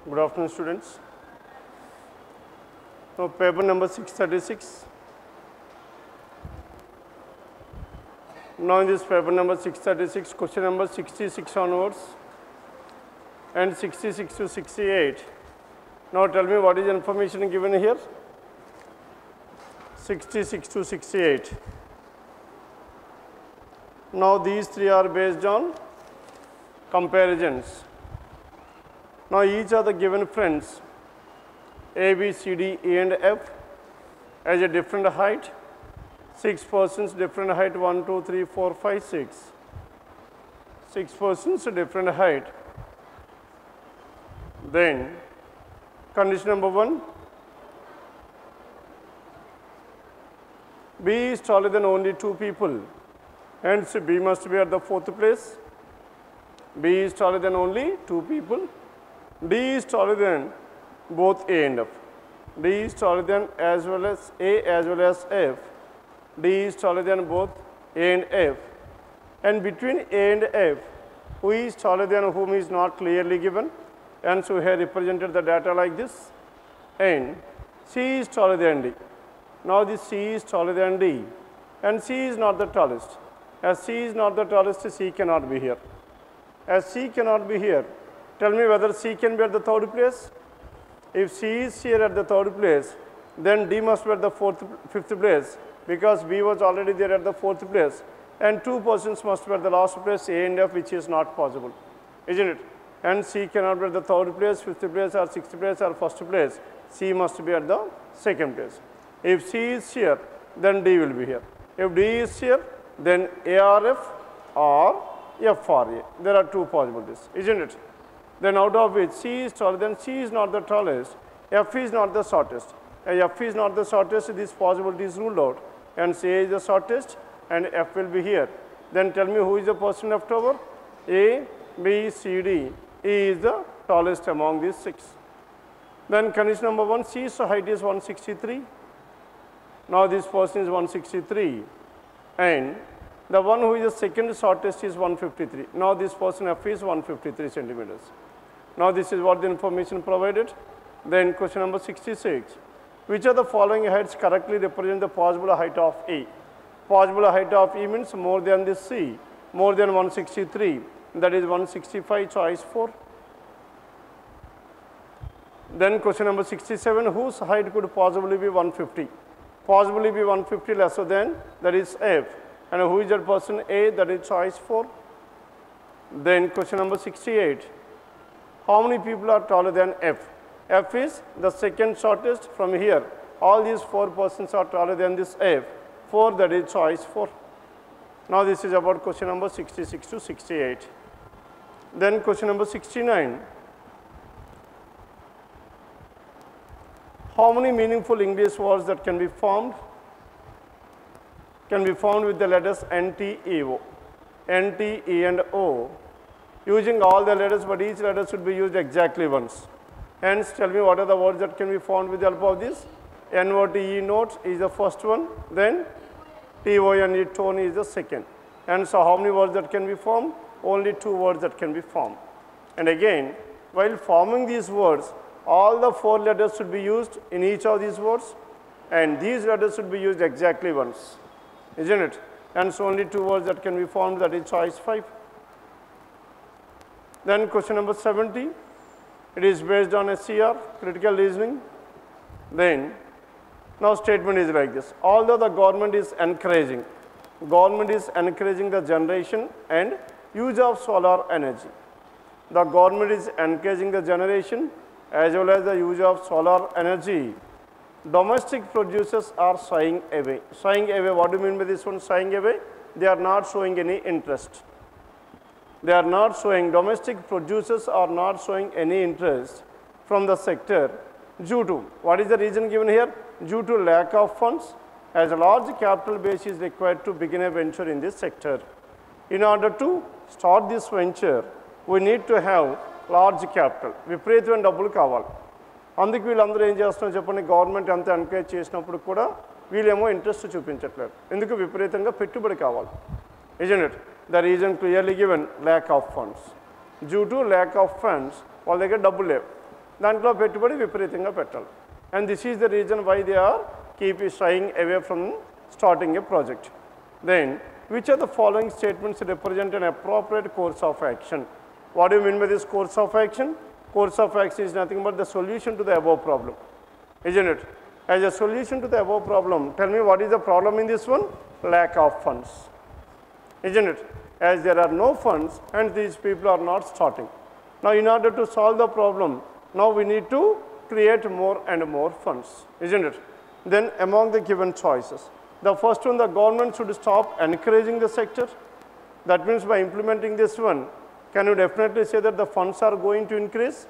Good afternoon, students. Now, paper number 636. Now, in this paper number 636, question number 66 onwards and 66 to 68. Now, tell me what is the information given here? 66 to 68. Now, these three are based on comparisons. Now, each of the given friends A, B, C, D, E and F has a different height. 6 persons different height 1, 2, 3, 4, 5, 6. 6 persons different height. Then condition number 1, B is taller than only 2 people, hence B must be at the 4th place. B is taller than only 2 people. D is taller than both A and F. D is taller than as well as A as well as F. D is taller than both A and F. And between A and F, who is taller than whom is not clearly given. And so here represented the data like this. And C is taller than D. Now this C is taller than D. And C is not the tallest. As C is not the tallest, C cannot be here. As C cannot be here, tell me whether C can be at the 3rd place. If C is here at the 3rd place, then D must be at the 5th place, because B was already there at the 4th place, and 2 persons must be at the last place, A and F, which is not possible, isn't it? And C cannot be at the 3rd place, 5th place, or 6th place, or 1st place. C must be at the 2nd place. If C is here, then D will be here. If D is here, then A or F or F or A. There are 2 possibilities, isn't it? Then out of which C is taller, then C is not the tallest, F is not the shortest. F is not the shortest, this possibility is ruled out, and C is the shortest and F will be here. Then tell me who is the person left over? A, B, C, D. E is the tallest among these 6. Then condition number 1, C's height is 163. Now this person is 163 and the one who is the second shortest is 153. Now this person F is 153 centimeters. Now this is what the information provided. Then question number 66. Which of the following heights correctly represent the possible height of E? Possible height of E means more than this C, more than 163, that is 165, choice 4. Then question number 67, whose height could possibly be 150? Possibly be 150 lesser than, that is F. And who is that person? A, that is choice 4. Then question number 68. How many people are taller than F? F is the second shortest from here. All these 4 persons are taller than this F. 4, that is choice 4. Now this is about question number 66 to 68. Then question number 69. How many meaningful English words that can be formed? Can be found with the letters N, T, E, O. N, T, E and O. Using all the letters, but each letter should be used exactly once. Hence, tell me what are the words that can be found with the help of this? N, O, T, E, note is the first one. Then T, O, N, E, tone is the second. And so how many words that can be formed? Only 2 words that can be formed. And again, while forming these words, all the 4 letters should be used in each of these words. And these letters should be used exactly once. Isn't it? And so only 2 words that can be formed, that is choice 5. Then question number 70, it is based on SCR, critical reasoning. Then, now statement is like this. Although the government is encouraging the generation and use of solar energy. The government is encouraging the generation as well as the use of solar energy. Domestic producers are shying away. Shying away, what do you mean by this one, shying away? They are not showing any interest. They are not showing, domestic producers are not showing any interest from the sector due to, what is the reason given here? Due to lack of funds, as a large capital base is required to begin a venture in this sector. In order to start this venture, we need to have large capital. విపరీతమైన డబ్బులు కావాలి. అందుకు వీళ్ళందరూ ఏం చేస్తున్నారు చెప్పండి, government అంతా encourage చేసినప్పుడు కూడా వీళ్ళేమో ఇంట్రెస్ట్ చూపించట్లేదు. ఎందుకు? విపరీతంగా పెట్టుబడి కావాలి. Isn't it? The reason clearly given, lack of funds. Due to lack of funds, వాళ్ళ దగ్గర డబ్బులు లేవు. దాంట్లో పెట్టుబడి విపరీతంగా పెట్టాలి. And this is the reason why they are keep shying away from starting a project. Then, which of the following statements represent an appropriate course of action? What do you mean by this course of action? Course of action is nothing but the solution to the above problem, isn't it? As a solution to the above problem, tell me what is the problem in this one? Lack of funds, isn't it? As there are no funds and these people are not starting. Now, in order to solve the problem, now we need to create more and more funds, isn't it? Then among the given choices, the first one, the government should stop encouraging the sector. That means by implementing this one, can you definitely say that the funds are going to increase?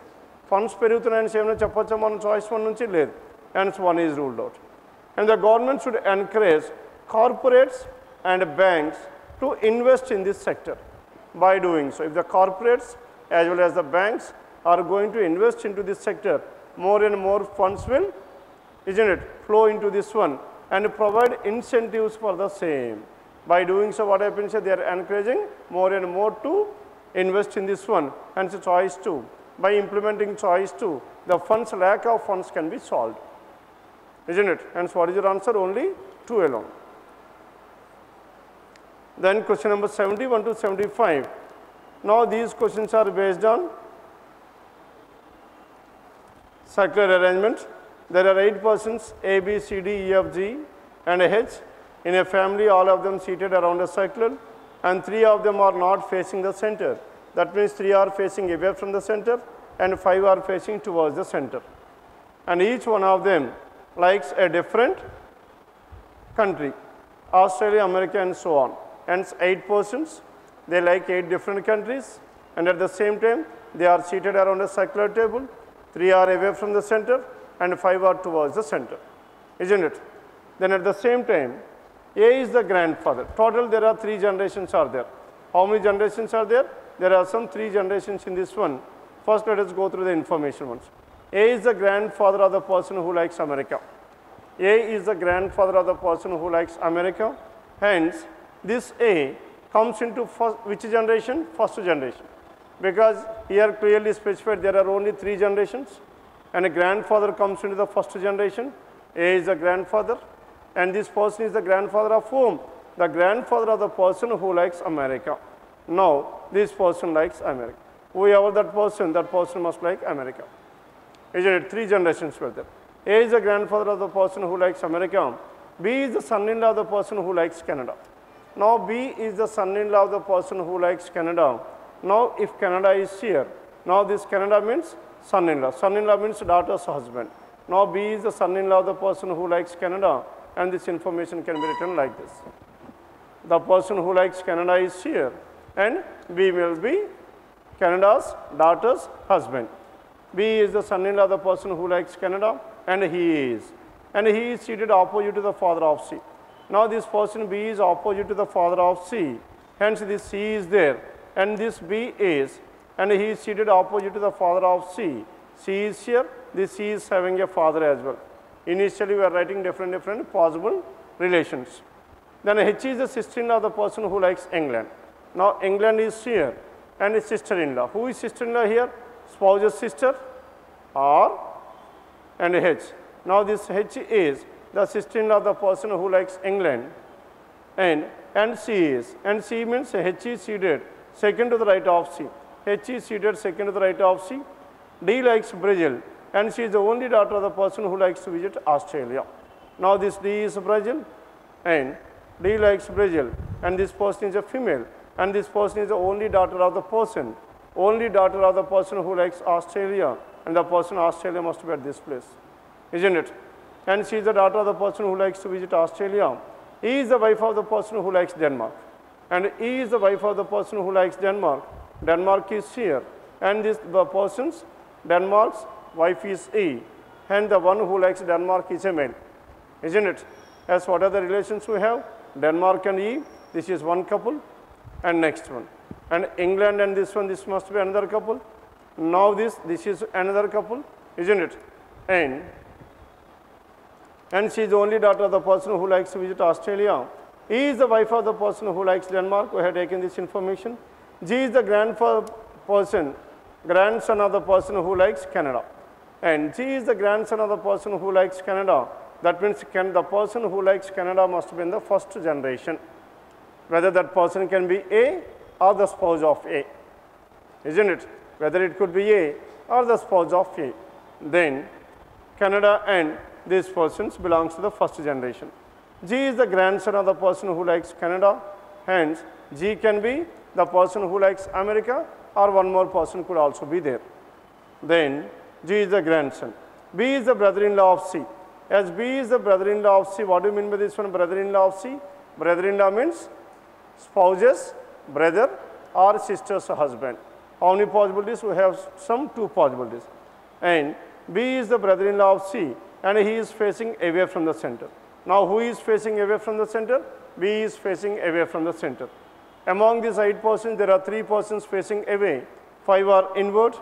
Funds పెరుగుతున్నాయని ఏమైనా చెప్పొచ్చా మన choice 1 నుంచి? లేదు. Hence 1 is ruled out. And the government should encourage corporates and banks to invest in this sector. By doing so, if the corporates as well as the banks are going to invest into this sector, more and more funds will, isn't it, flow into this one and provide incentives for the same. By doing so, what happens is they are encouraging more and more to invest in this one, hence choice 2. By implementing choice 2, the funds, lack of funds can be solved, isn't it? Hence what is your answer? Only 2 alone. Then question number 71 to 75. Now these questions are based on circular arrangement. There are 8 persons, A, B, C, D, E, F, G and H in a family, all of them seated around a circle, and 3 of them are not facing the center. That means 3 are facing away from the center and 5 are facing towards the center. And each one of them likes a different country, Australia, America and so on. Hence 8 persons, they like 8 different countries, and at the same time they are seated around a circular table. 3 are away from the center and 5 are towards the center, isn't it? Then at the same time, A is the grandfather. Total there are 3 generations are there. How many generations are there? There are some 3 generations in this one. First let us go through the information ones. A is the grandfather of the person who likes America. A is the grandfather of the person who likes America. Hence, this A comes into first, which generation? First generation. Because here clearly specified there are only 3 generations and a grandfather comes into the first generation. A is the grandfather and this person is the grandfather of whom? The grandfather of the person who likes America. Now, this person likes America. Whoever that person must like America. Isn't it? 3 generations were there. A is the grandfather of the person who likes America. B is the son-in-law of the person who likes Canada. Now, B is the son-in-law of the person who likes Canada. Now, if Canada is here, now this Canada means son-in-law. Son-in-law means daughter's husband. Now, B is the son-in-law of the person who likes Canada, and this information can be written like this. The person who likes Canada is here, and B will be Canada's daughter's husband. B is the son-in-law of the person who likes Canada, and he is seated opposite to the father of C. Now, this person B is opposite to the father of C, hence this C is there, and this B is, and he is seated opposite to the father of C. C is here, this C is having a father as well. Initially, we are writing different possible relations. Then H is the sister-in-law of the person who likes England. Now, England is here, and his sister-in-law. Who is sister-in-law here? Spouse's sister or and H. Now, this H is the sister-in-law of the person who likes England, and C is, and C means H is seated second to the right of C. H is seated second to the right of C. D likes Brazil, and she is the only daughter of the person who likes to visit Australia. Now, this D is Brazil, and D likes Brazil, and this person is a female, and this person is the only daughter of the person who likes Australia, and the person Australia must be at this place, isn't it? And she is the daughter of the person who likes to visit Australia. E is the wife of the person who likes Denmark, and E is the wife of the person who likes Denmark. Denmark is here, and the person's Denmark's wife is E, and the one who likes Denmark is a male, isn't it? As what are the relations we have? Denmark and E, this is one couple, and next one. And England and this one, this must be another couple. Now this is another couple, isn't it? And she is the only daughter of the person who likes to visit Australia. E is the wife of the person who likes Denmark. We have taken this information. G is the grandson of the person who likes Canada. and G is the grandson of the person who likes Canada. That means the person who likes Canada must be in the first generation. Whether that person can be A or the spouse of A, isn't it? Whether it could be A or the spouse of A. Then Canada and these persons belongs to the first generation. G is the grandson of the person who likes Canada, hence G can be the person who likes America, or one more person could also be there. Then G is the grandson. B is the brother-in-law of C. As B is the brother-in-law of C, what do you mean by this one, brother-in-law of C? Brother-in-law means spouses, brother or sister's husband. How many possibilities? We have some 2 possibilities. And B is the brother-in-law of C, and he is facing away from the center. Now, who is facing away from the center? B is facing away from the center. Among these 8 persons, there are 3 persons facing away, 5 are inward,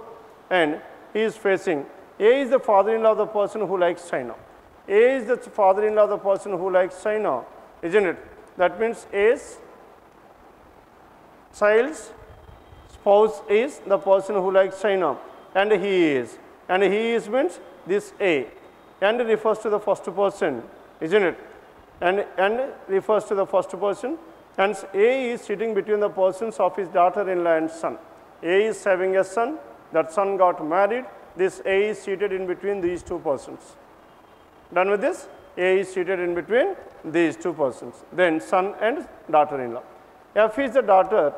and he is facing. A is the father-in-law of the person who likes China. A is the father-in-law of the person who likes China, isn't it? That means A's child's spouse is the person who likes China, and he is. And he is means this A, and refers to the first person, isn't it? And refers to the first person, and A is sitting between the persons of his daughter-in-law and son. A is having a son, that son got married, this A is seated in between these 2 persons. Done with this? A is seated in between these 2 persons. Then son and daughter-in-law. F is the daughter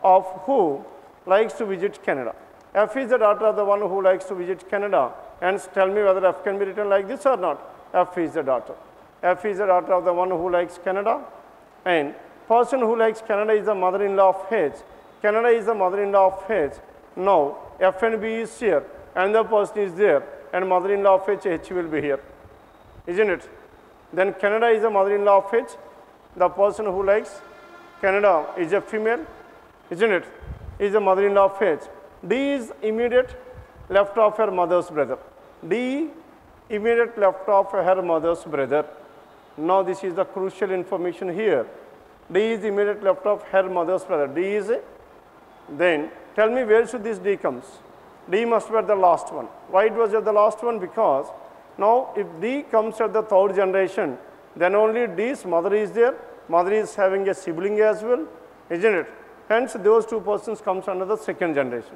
of who likes to visit Canada. F is the daughter of the one who likes to visit Canada. And tell me whether F can be written like this or not. F is the daughter. F is the daughter of the one who likes Canada. And person who likes Canada is the mother-in-law of H. Canada is the mother-in-law of H. Now, F and B is here, and the person is there, and mother-in-law of H will be here, isn't it? Then Canada is the mother-in-law of H. The person who likes Canada is a female, isn't it? Is the mother-in-law of H. D is immediate left of her mother's brother. D, immediate left of her mother's brother. Now, this is the crucial information here. D is immediate left of her mother's brother. D is a, then tell me where should this D comes? D must be at the last one. Why it was at the last one? Because now if D comes at the 3rd generation, then only D's mother is there. Mother is having a sibling as well, isn't it? Hence, those 2 persons comes under the 2nd generation.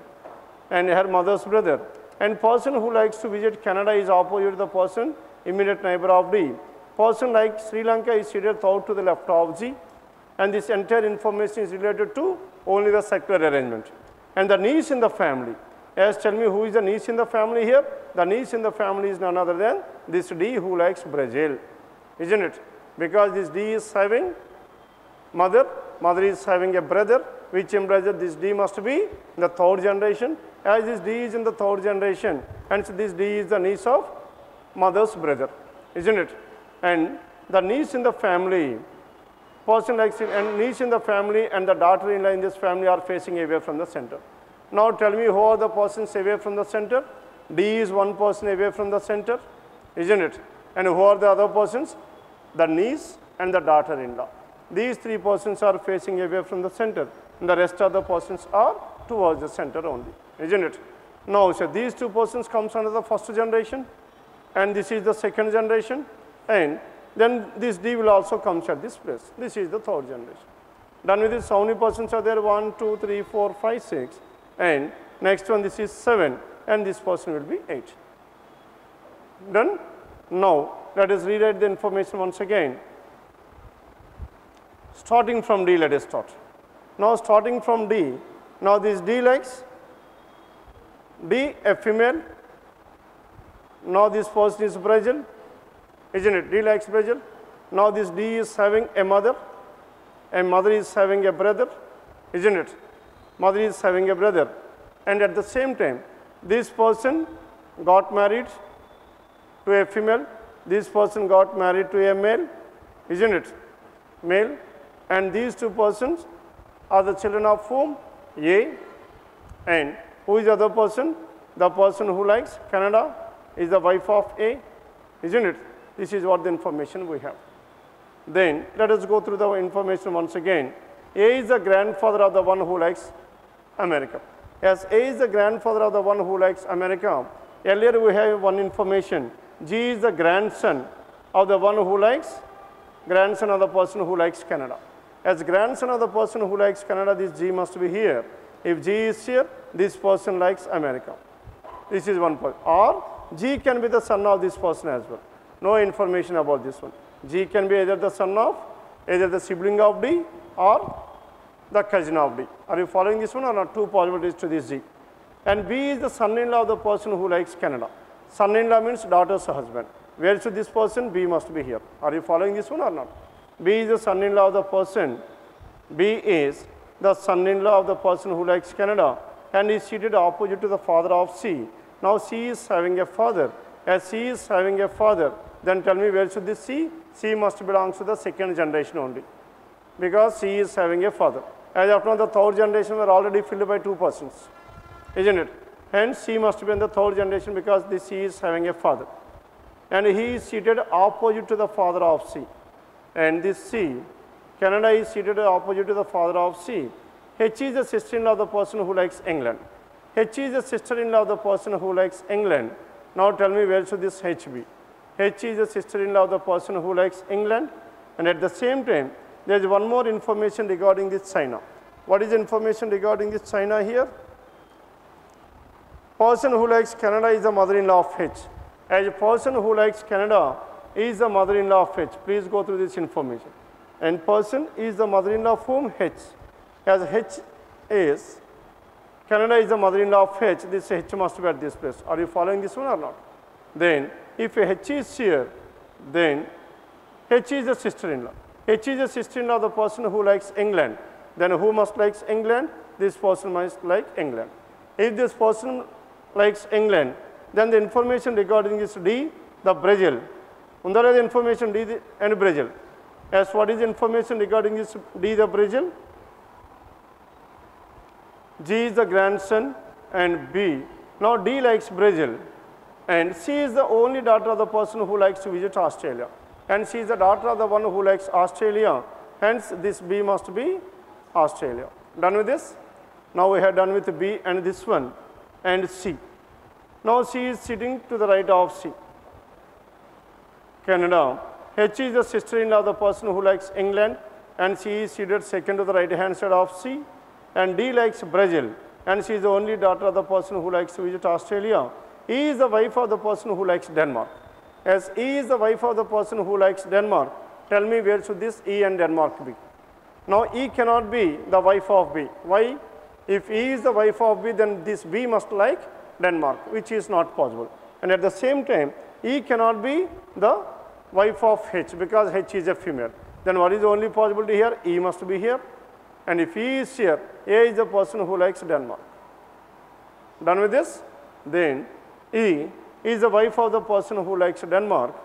And her mother's brother. And person who likes to visit Canada is opposite to the person, immediate neighbor of D. Person like Sri Lanka is seated 3rd to the left of G. And this entire information is related to only the secular arrangement. And the niece in the family. As tell me who is the niece in the family here? The niece in the family is none other than this D who likes Brazil, isn't it? Because this D is having mother, mother is having a brother, which implies that this D must be in the 3rd generation. As this D is in the 3rd generation, hence this D is the niece of mother's brother, isn't it? And the niece in the family, person like and niece in the family and the daughter-in-law in this family are facing away from the center. Now tell me who are the persons away from the center? D is one person away from the center, isn't it? And who are the other persons? The niece and the daughter-in-law. These 3 persons are facing away from the center, and the rest of the persons are towards the center only, isn't it? Now, so these 2 persons comes under the 1st generation, and this is the 2nd generation, and then this D will also come at this place. This is the 3rd generation. Done with this, how many persons are there? 1, 2, 3, 4, 5, 6, and next one, this is 7, and this person will be 8. Done? Now, let us rewrite the information once again. Starting from D, let us start. Now, starting from D, now this D likes D, a female. Now, this person is Brazil, isn't it? D likes Brazil. Now, this D is having a mother is having a brother, isn't it? Mother is having a brother. And at the same time, this person got married to a female, this person got married to a male, isn't it? Male. And these 2 persons are the children of whom? A. And who is the other person? The person who likes Canada is the wife of A, isn't it? This is what the information we have. Then let us go through the information once again. A is the grandfather of the one who likes America. As A is the grandfather of the one who likes America, Earlier we have one information. G is the grandson of the one who likes, grandson of the person who likes Canada. As grandson of the person who likes Canada, this G must be here. If G is here, this person likes America. This is one point. Or G can be the son of this person as well. No information about this one. G can be either the son of, either the sibling of D or the cousin of D. Are you following this one or not? Two possibilities to this G. And B is the son-in-law of the person who likes Canada. Son-in-law means daughter's husband. Where should this person? B must be here. Are you following this one or not? B is the son-in-law of the person. B is the son-in-law of the person who likes Canada and is seated opposite to the father of C. Now C is having a father. As C is having a father, then tell me where should this C? C must belong to the second generation only, because C is having a father. As of now, the third generation were already filled by two persons, isn't it? Hence, C must be in the third generation because this C is having a father. And he is seated opposite to the father of C. And this C, Canada is seated opposite to the father of C. H is the sister-in-law of the person who likes England. H is the sister-in-law of the person who likes England. Now tell me where should this H be? H is the sister-in-law of the person who likes England. And at the same time, there is one more information regarding this China. What is the information regarding this China here? Person who likes Canada is the mother-in-law of H. As a person who likes Canada is the mother-in-law of H. Please go through this information. And person is the mother-in-law of whom? H. As H is, Canada is the mother-in-law of H, this H must be at this place. Are you following this one or not? Then, if H is here, then H is the sister-in-law. H is the sister-in-law of the person who likes England. Then who must likes England? This person must like England. If this person likes England, then the information regarding this D, the Brazil. Undara the information D and Brazil. As what is the information regarding this D, the Brazil? G is the grandson and B. Now D likes Brazil and C is the only daughter of the person who likes to visit Australia. And she is the daughter of the one who likes Australia. Hence this B must be Australia. Done with this? Now we have done with B and this one and C. Now C is sitting to the right of C. Canada. H is the sister-in-law of the person who likes England and C is seated second to the right hand side of C. And D likes Brazil and she is the only daughter of the person who likes to visit Australia. E is the wife of the person who likes Denmark. As E is the wife of the person who likes Denmark, tell me where should this E and Denmark be? Now E cannot be the wife of B. Why? If E is the wife of B, then this B must like Denmark, which is not possible. And at the same time, E cannot be the wife of H because H is a female. Then what is the only possibility here? E must be here. And if E is here, A is the person who likes Denmark. Done with this? Then E is the wife of the person who likes Denmark.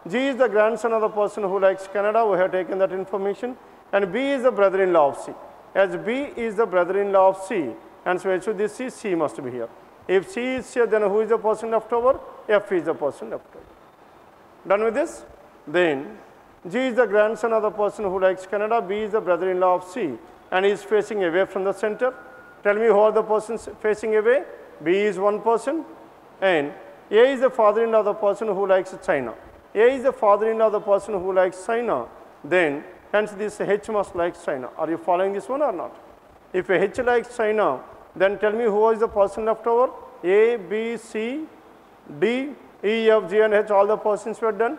G is the grandson of the person who likes Canada. We have taken that information. And B is the brother-in-law of C. As B is the brother-in-law of C, and so where should this C? C must be here. If C is here, then who is the person left over? F is the person left over. Done with this? Then G is the grandson of the person who likes Canada. B is the brother-in-law of C and he is facing away from the center. Tell me who are the persons facing away? B is one person and A is the father-in-law of the person who likes China. A is the father-in-law of the person who likes China. Then hence this H must like China. Are you following this one or not? If H likes China, then tell me who is the person left over? A, B, C, D, E, F, G and H, all the persons were done.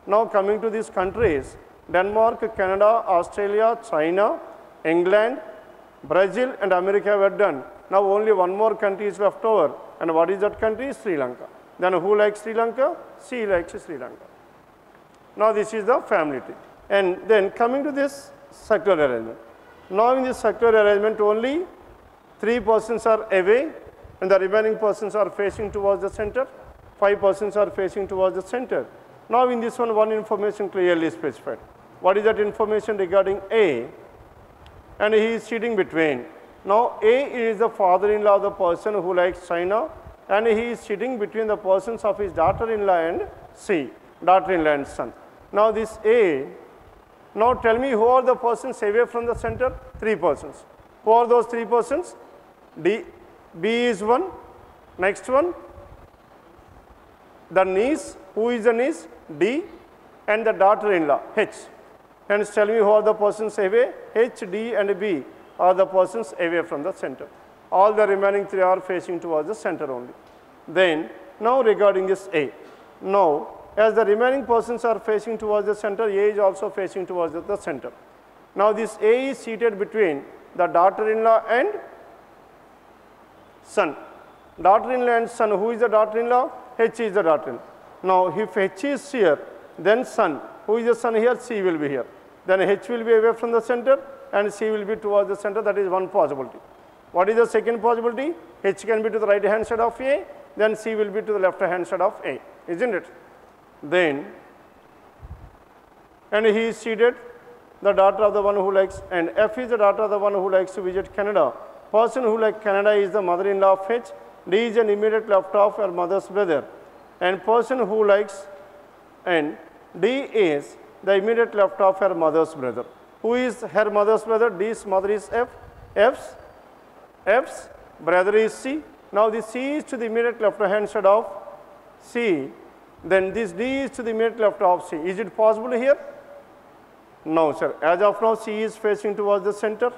Now coming to these countries, Denmark, Canada, Australia, China, England, Brazil and America were done. Now only one more country is left over. And what is that country? Sri Lanka. Then who likes Sri Lanka? C likes Sri Lanka. Now this is the family tree. And then coming to this circular arrangement. Now in this circular arrangement only 3 persons are away and the remaining persons are facing towards the center. 5 persons are facing towards the center. Now in this one information clearly specified. What is that information regarding A? And he is sitting between. Now A is the father-in-law of the person who likes China and he is sitting between the persons of his daughter-in-law and C, daughter-in-law and son. Now this A, now tell me who are the persons away from the center? 3 persons. Who are those 3 persons? D, B is one, Next one, the niece, who is the niece? D, and the daughter-in-law, H. Hence, tell me who are the persons away? H, D, and B are the persons away from the center. All the remaining three are facing towards the center only. Then, now regarding this A. Now, as the remaining persons are facing towards the center, A is also facing towards the center. Now, this A is seated between the daughter-in-law and son. Daughter-in-law and son, who is the daughter-in-law? H is the daughter-in-law. Now, if H is here, then son, who is the son here? C will be here. Then H will be away from the center and C will be towards the center. That is one possibility. What is the second possibility? H can be to the right hand side of A, then C will be to the left hand side of A, isn't it? Then, and he is seated, the daughter of the one who likes, and F is the daughter of the one who likes to visit Canada. Person who likes Canada is the mother-in-law of H. D is an immediate left of her mother's brother. And person who likes, and D is the immediate left of her mother's brother. Who is her mother's brother? D's mother is F. F's brother is C. Now this C is to the immediate left hand side of C. Then this D is to the immediate left of C. Is it possible here? No, sir. As of now, C is facing towards the center.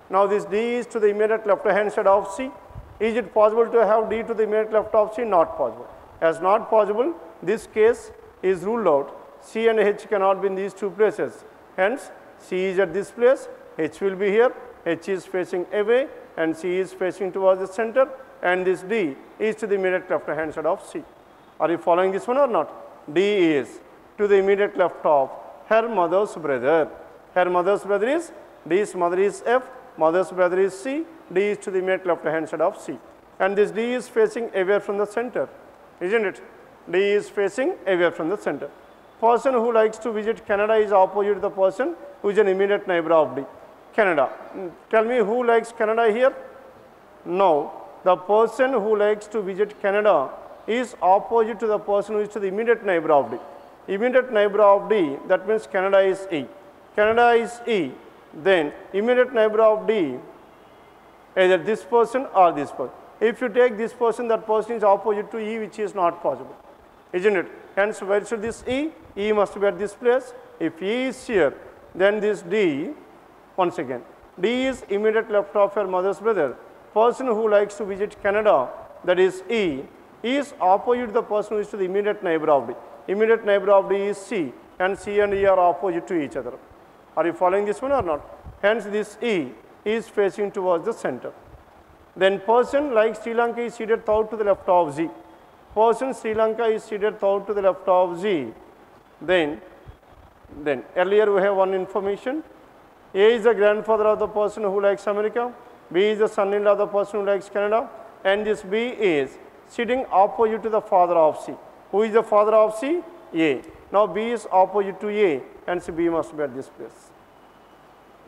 Now this D is to the immediate left hand side of C. Is it possible to have D to the immediate left of C? Not possible. As not possible, this case is ruled out. C and H cannot be in these two places. Hence, C is at this place, H will be here, H is facing away, and C is facing towards the center, and this D is to the immediate left hand side of C. Are you following this one or not? D is to the immediate left of her mother's brother. Her mother's brother is, D's mother is F, mother's brother is C, D is to the immediate left hand side of C. And this D is facing away from the center, isn't it? D is facing away from the center. Person who likes to visit Canada is opposite to the person who is an immediate neighbor of D. Canada. Tell me who likes Canada here? No. The person who likes to visit Canada is opposite to the person who is to the immediate neighbor of D. Immediate neighbor of D, that means Canada is E. Canada is E. Then immediate neighbor of D, either this person or this person. If you take this person, that person is opposite to E, which is not possible, isn't it? Hence, where should this E? E must be at this place. If E is here, then this D, once again, D is immediate left of her mother's brother. Person who likes to visit Canada, that is E, is opposite to the person who is to the immediate neighbor of D. Immediate neighbor of D is C, and C and E are opposite to each other. Are you following this one or not? Hence, this E is facing towards the center. Then person like Sri Lanka is seated south to the left of Z. Person Sri Lanka is seated south to the left of Z. Then earlier we have one information. A is the grandfather of the person who likes America. B is the son-in-law of the person who likes Canada. And this B is sitting opposite to the father of C. Who is the father of C? A. Now B is opposite to A, and so B must be at this place.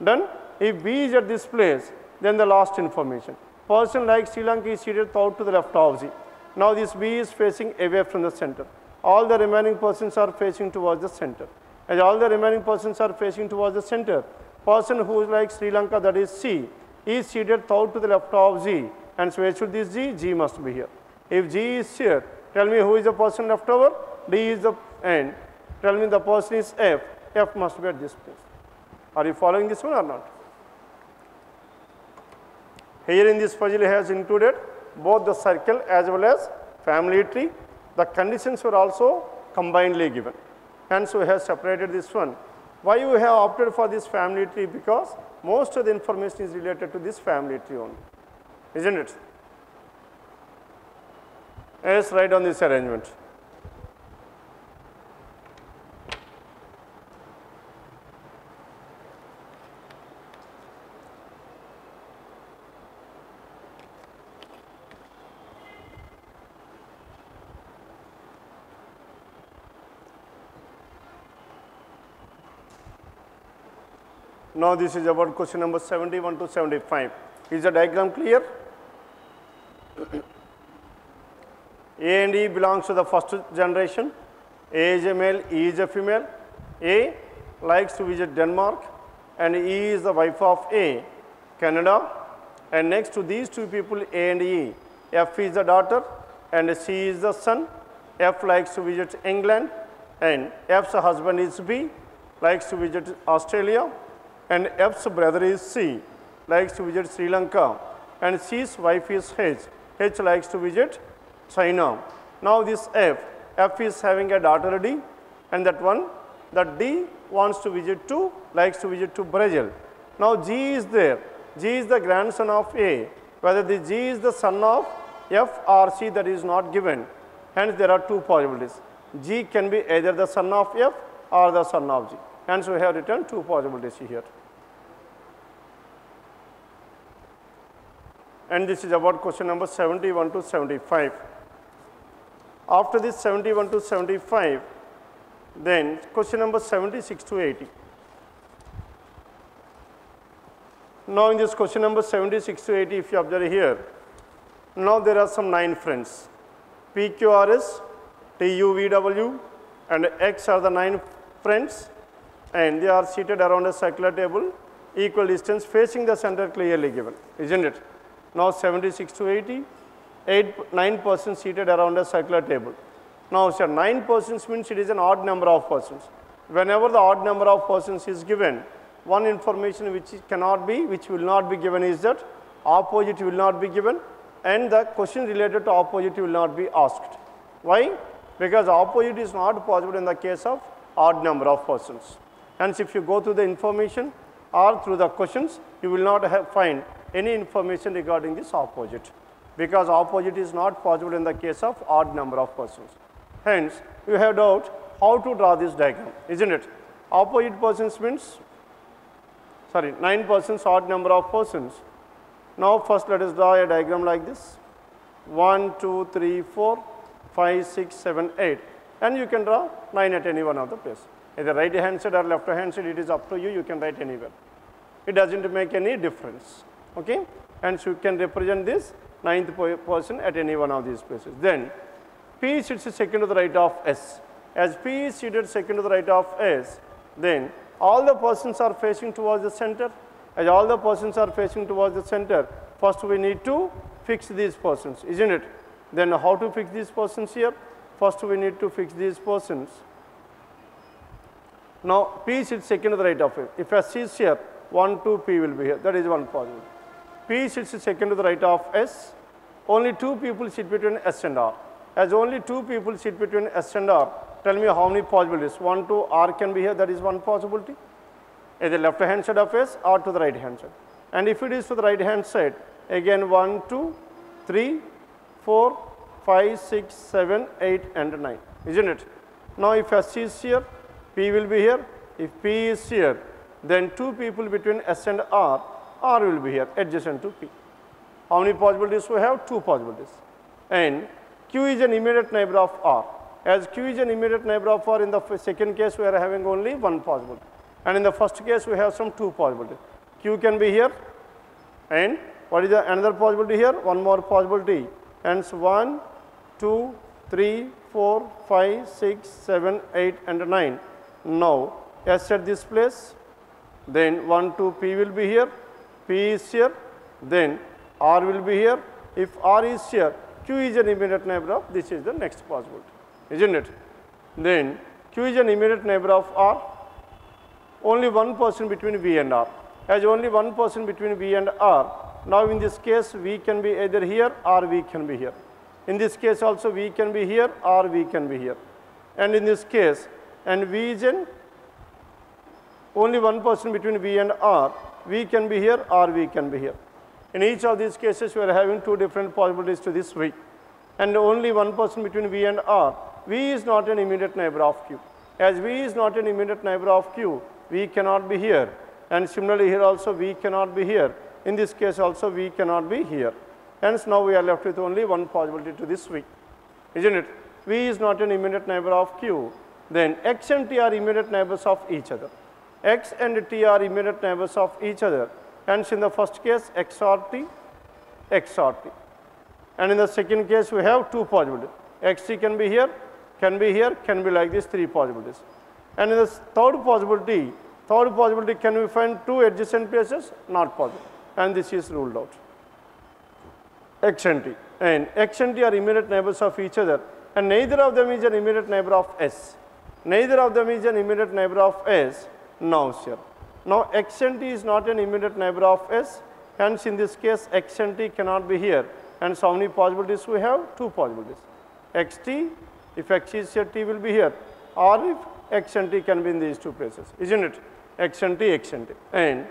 Done? If B is at this place, then the last information. Person like Sri Lanka is seated south to the left of Z. Now this B is facing away from the center. All the remaining persons are facing towards the center. As all the remaining persons are facing towards the center, person who is like Sri Lanka, that is C, is seated south to the left of Z. And so where should this G? G must be here. If G is here, tell me who is the person left over? D is the end. Tell me the person is F. F must be at this place. Are you following this one or not? Here in this puzzle has included both the circle as well as family tree. The conditions were also combinedly given. Hence, we have separated this one. Why we have opted for this family tree? Because most of the information is related to this family tree only, isn't it? Let's write on this arrangement. Now this is about question number 71 to 75. Is the diagram clear? A and E belongs to the first generation. A is a male, E is a female. A likes to visit Denmark, and E is the wife of A, Canada. And next to these two people, A and E, F is the daughter and C is the son. F likes to visit England and F's husband is B, likes to visit Australia, and F's brother is C, likes to visit Sri Lanka, and C's wife is H likes to visit China. Now this F is having a daughter D, and that D wants to visit to, likes to visit to Brazil. Now G is there. G is the grandson of A. Whether the G is the son of F or C, that is not given. Hence there are two possibilities. G can be either the son of F or the son of G. Hence we have written two possibilities here. And this is about question number 71 to 75. After this 71 to 75, then question number 76 to 80. Now in this question number 76 to 80, if you observe here, now there are some 9 friends. PQRS, TUVW, and X are the 9 friends, and they are seated around a circular table, equal distance, facing the center clearly given, isn't it? Now 76 to 80, 9 persons seated around a circular table. Now sir, 9 persons means it is an odd number of persons. Whenever the odd number of persons is given, one information which will not be given is that opposite will not be given, and the question related to opposite will not be asked. Why? Because opposite is not possible in the case of odd number of persons. Hence if you go through the information or through the questions, you will not find any information regarding this opposite, because opposite is not possible in the case of odd number of persons. Hence you have doubt how to draw this diagram, isn't it? Opposite persons means, 9 persons, odd number of persons. Now first let us draw a diagram like this. 1, 2, 3, 4, 5, 6, 7, 8, and you can draw 9 at any one of the place. Either right hand side or left hand side, it is up to you, you can write anywhere. It doesn't make any difference. Okay? And so you can represent this 9th person at any one of these places. Then P sits second to the right of S. As P is seated second to the right of S, then all the persons are facing towards the center. As all the persons are facing towards the center, first we need to fix these persons, isn't it? Then how to fix these persons here? First we need to fix these persons. Now P sits second to the right of it. If S is here, 1, 2, P will be here. That is one possibility. P sits second to the right of S. Only 2 people sit between S and R. As only 2 people sit between S and R, tell me how many possibilities. 1, 2, R can be here. That is one possibility. Either left hand side of S or to the right hand side. And if it is to the right hand side, again 1, 2, 3, 4, 5, 6, 7, 8 and 9, isn't it? Now if S is here, P will be here. If P is here, then 2 people between S and R will be here adjacent to P. How many possibilities we have? 2 possibilities. And Q is an immediate neighbor of R. As Q is an immediate neighbor of R, in the second case we are having only one possibility. And in the first case we have some 2 possibilities. Q can be here, and what is the another possibility here? One more possibility. Hence 1, 2, 3, 4, 5, 6, 7, 8 and 9. Now S at this place, then 1, 2, P will be here, P is here, then R will be here. If R is here, Q is an immediate neighbor of, this is the next possibility, isn't it? Then Q is an immediate neighbor of R. Only one person between V and R. As only one person between V and R, now in this case V can be either here or V can be here. In this case also V can be here or V can be here. And in this case, and V is in only one person between V and R, V can be here or V can be here. In each of these cases we are having 2 different possibilities to this V. And only one person between V and R, V is not an immediate neighbor of Q. As V is not an immediate neighbor of Q, V cannot be here. And similarly here also V cannot be here. In this case also V cannot be here. Hence now we are left with only one possibility to this V, isn't it? V is not an immediate neighbor of Q. Then X and T are immediate neighbors of each other. X and T are immediate neighbors of each other. Hence in the first case X or T, X or T. And in the second case we have 2 possibilities. XT can be here, can be like this, 3 possibilities. And in the third possibility can we find 2 adjacent places? Not possible. And this is ruled out. X and T. and X and T are immediate neighbors of each other, and neither of them is an immediate neighbor of S. Neither of them is an immediate neighbor of S. Now here. Now X and T is not an immediate neighbor of S, hence in this case X and T cannot be here. And so how many possibilities we have? Two possibilities. XT, if X is here, T will be here, or if X and T can be in these two places, isn't it? X and T, X and T. And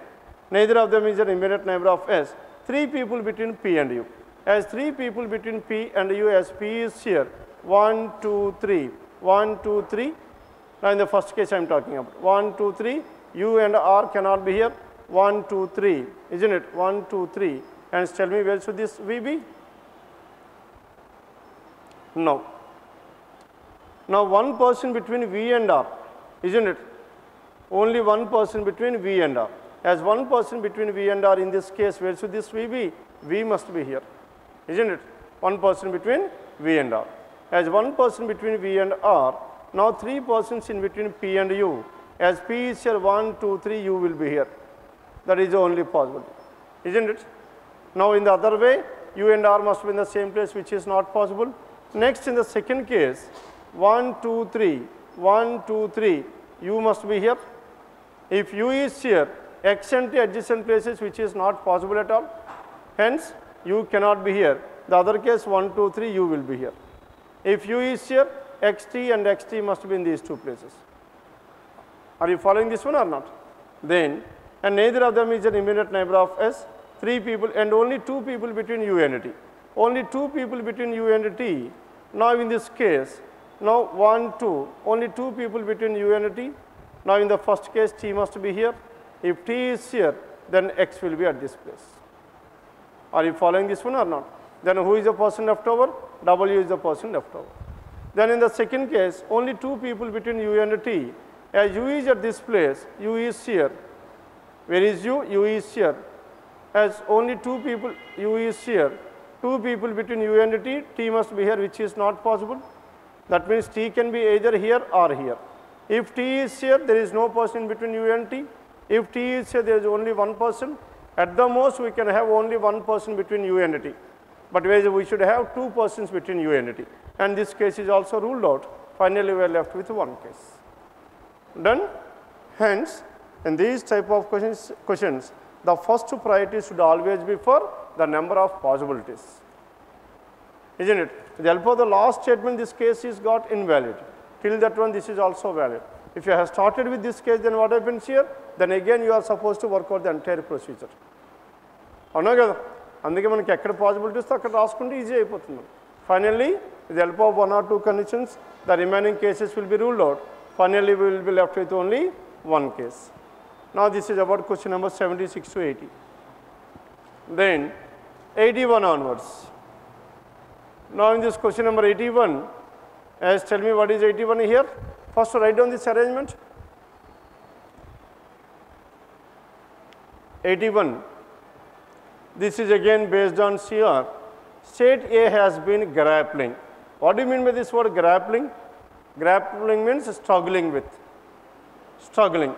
neither of them is an immediate neighbor of S. Three people between P and U. As three people between P and U, as P is here, 1, 2, 3, 1, 2, 3. Now in the first case I am talking about 1, 2, 3, U and R cannot be here, 1, 2, 3, isn't it? 1, 2, 3. And tell me where should this V be? No. Now one person between V and R, isn't it? Only one person between V and R. As one person between V and R in this case, where should this V be? V must be here, isn't it? One person between V and R. As one person between V and R, now three persons in between P and U. As P is here, 1, 2, 3, U will be here. That is the only possibility, isn't it? Now in the other way, U and R must be in the same place, which is not possible. Next, in the second case, 1, 2, 3, 1, 2, 3, U must be here. If U is here, X and T adjacent places, which is not possible at all. Hence, U cannot be here. The other case, 1, 2, 3, U will be here. If U is here, XT and XT must be in these two places. Are you following this one or not? Then, and neither of them is an immediate neighbor of S. Three people and only two people between U and T. Only two people between U and T. Now in this case, now 1, 2, only two people between U and T. Now in the first case, T must be here. If T is here, then X will be at this place. Are you following this one or not? Then who is the person left over? W is the person left over. Then in the second case, only two people between U and T. As U is at this place, U is here. Where is U? U is here. As only two people, U is here. Two people between U and T, T must be here, which is not possible. That means T can be either here or here. If T is here, there is no person between U and T. If T is here, there is only one person. At the most, we can have only one person between U and T. But we should have two persons between U and T. And this case is also ruled out. Finally, we are left with one case. Done? Hence, in these type of questions, the first priority should always be for the number of possibilities. Isn't it? With the help of the last statement, this case is got invalid. Till that one, this is also valid. If you have started with this case, then what happens here? Then again, you are supposed to work out the entire procedure. అవునా కదా అందుకే మనకి ఎక్కడ possibilities అక్కడ రాసుకుంటే easy అయిపోతుంది. Finally, with the help of one or two conditions, the remaining cases will be ruled out. Finally, we will be left with only one case. Now, this is about question number 76 to 80. Then 81 onwards. Now, in this question number 81, as tell me what is 81 here. First, write down this arrangement. 81. This is again based on CR. State A has been grappling. What do you mean by this word grappling? Grappling means struggling with. Struggling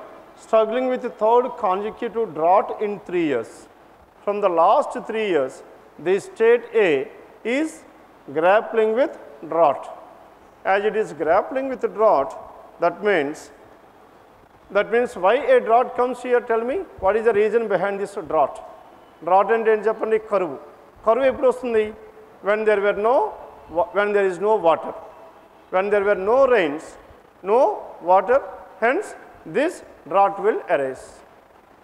with the third consecutive drought in 3 years. From the last 3 years, the state A is grappling with drought. As it is grappling with drought, that means why a drought comes here, tell me, what is the reason behind this drought? Drought and in Japan, karuvu. Karuvu eppudu vastundi? When there is no water. When there were no rains, no water, hence this drought will arise.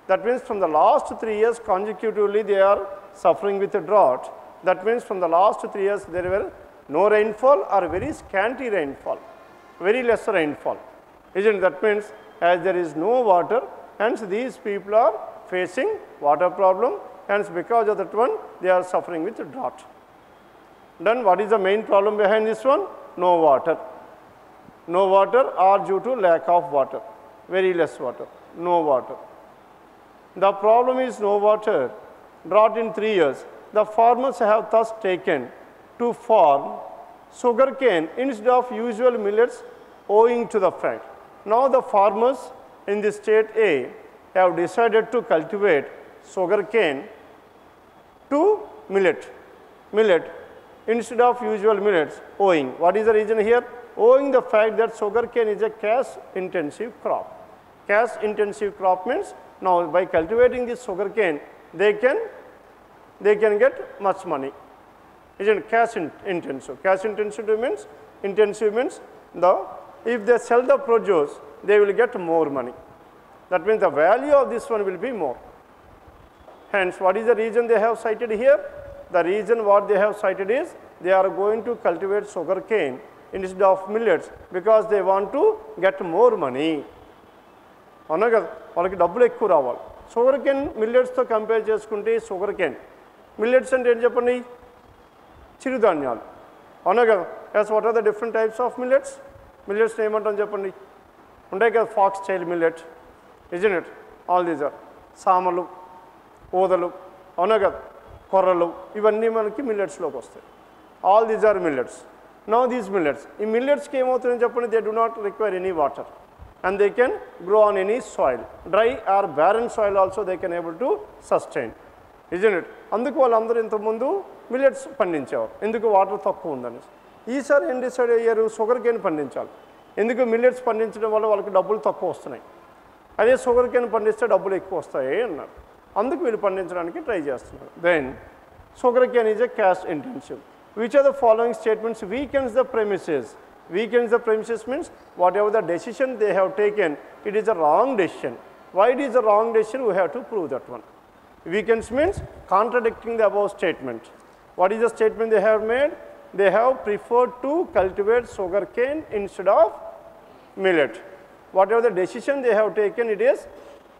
That means from the last 3 years consecutively they are suffering with a drought. That means from the last 3 years there were no rainfall or very scanty rainfall, very less rainfall. Isn't that means as there is no water, hence these people are facing water problem, hence because of that one they are suffering with a drought. Then what is the main problem behind this one? No water. No water or due to lack of water, very less water, no water. The problem is no water, drought in 3 years. The farmers have thus taken to farm sugarcane instead of usual millets owing to the fact. Now the farmers in the state A have decided to cultivate sugarcane to millet. instead of usual millets owing. What is the reason here? Owing the fact that sugarcane is a cash intensive crop. Cash intensive crop means now by cultivating this sugarcane, they can get much money. Isn't it? Cash intensive. Cash intensive means if they sell the produce, they will get more money. That means the value of this one will be more. Hence, what is the reason they have cited here? The reason what they have cited is they are going to cultivate sugarcane instead of millets because they want to get more money. అవునా కదా, వాళ్ళకి డబ్బులు ఎక్కువ రావాలి. Sugarcane మిల్లెట్స్తో compare చేసుకుంటే sugarcane millets అంటే ఏం చెప్పండి, చిరుధాన్యాలు. అవునా కదా. Yes what are the different types of millets? Millets ఏమంటాం చెప్పండి, ఉంటాయి కదా, fox tail millet, isn't it, all these are సామలు, ఊదలు, అవునా కదా, కొర్రలు, ఇవన్నీ మనకి మిల్లెట్స్లోకి వస్తాయి. All these are millets. Now these millets, ఈ మిల్లెట్స్కి ఏమవుతుందని చెప్పండి, they do not require any water and they can grow on any soil. Dry or barren soil also they can able to sustain. Isn't it? అందుకు వాళ్ళందరూ ఇంతకుముందు millets పండించేవారు, ఎందుకు water తక్కువ ఉందని. ఈసారి ఏం డిసైడ్ అయ్యారు, షుగర్కేన్ పండించాలి. ఎందుకు, మిల్లెట్స్ పండించడం వల్ల వాళ్ళకి డబ్బులు తక్కువ వస్తున్నాయి, అదే షుగర్కేన్ పండిస్తే డబ్బులు ఎక్కువ వస్తాయి అన్నారు. అందుకు వీళ్ళు పండించడానికి ట్రై చేస్తున్నారు. Then sugarcane is a cash intensive. Which of the following statements weakens the premises? Weakens the premises means whatever the decision they have taken, it is a wrong decision. Why it is a wrong decision? We have to prove that one. Weakens means contradicting the above statement. What is the statement they have made? They have preferred to cultivate sugarcane instead of millet. Whatever the decision they have taken, it is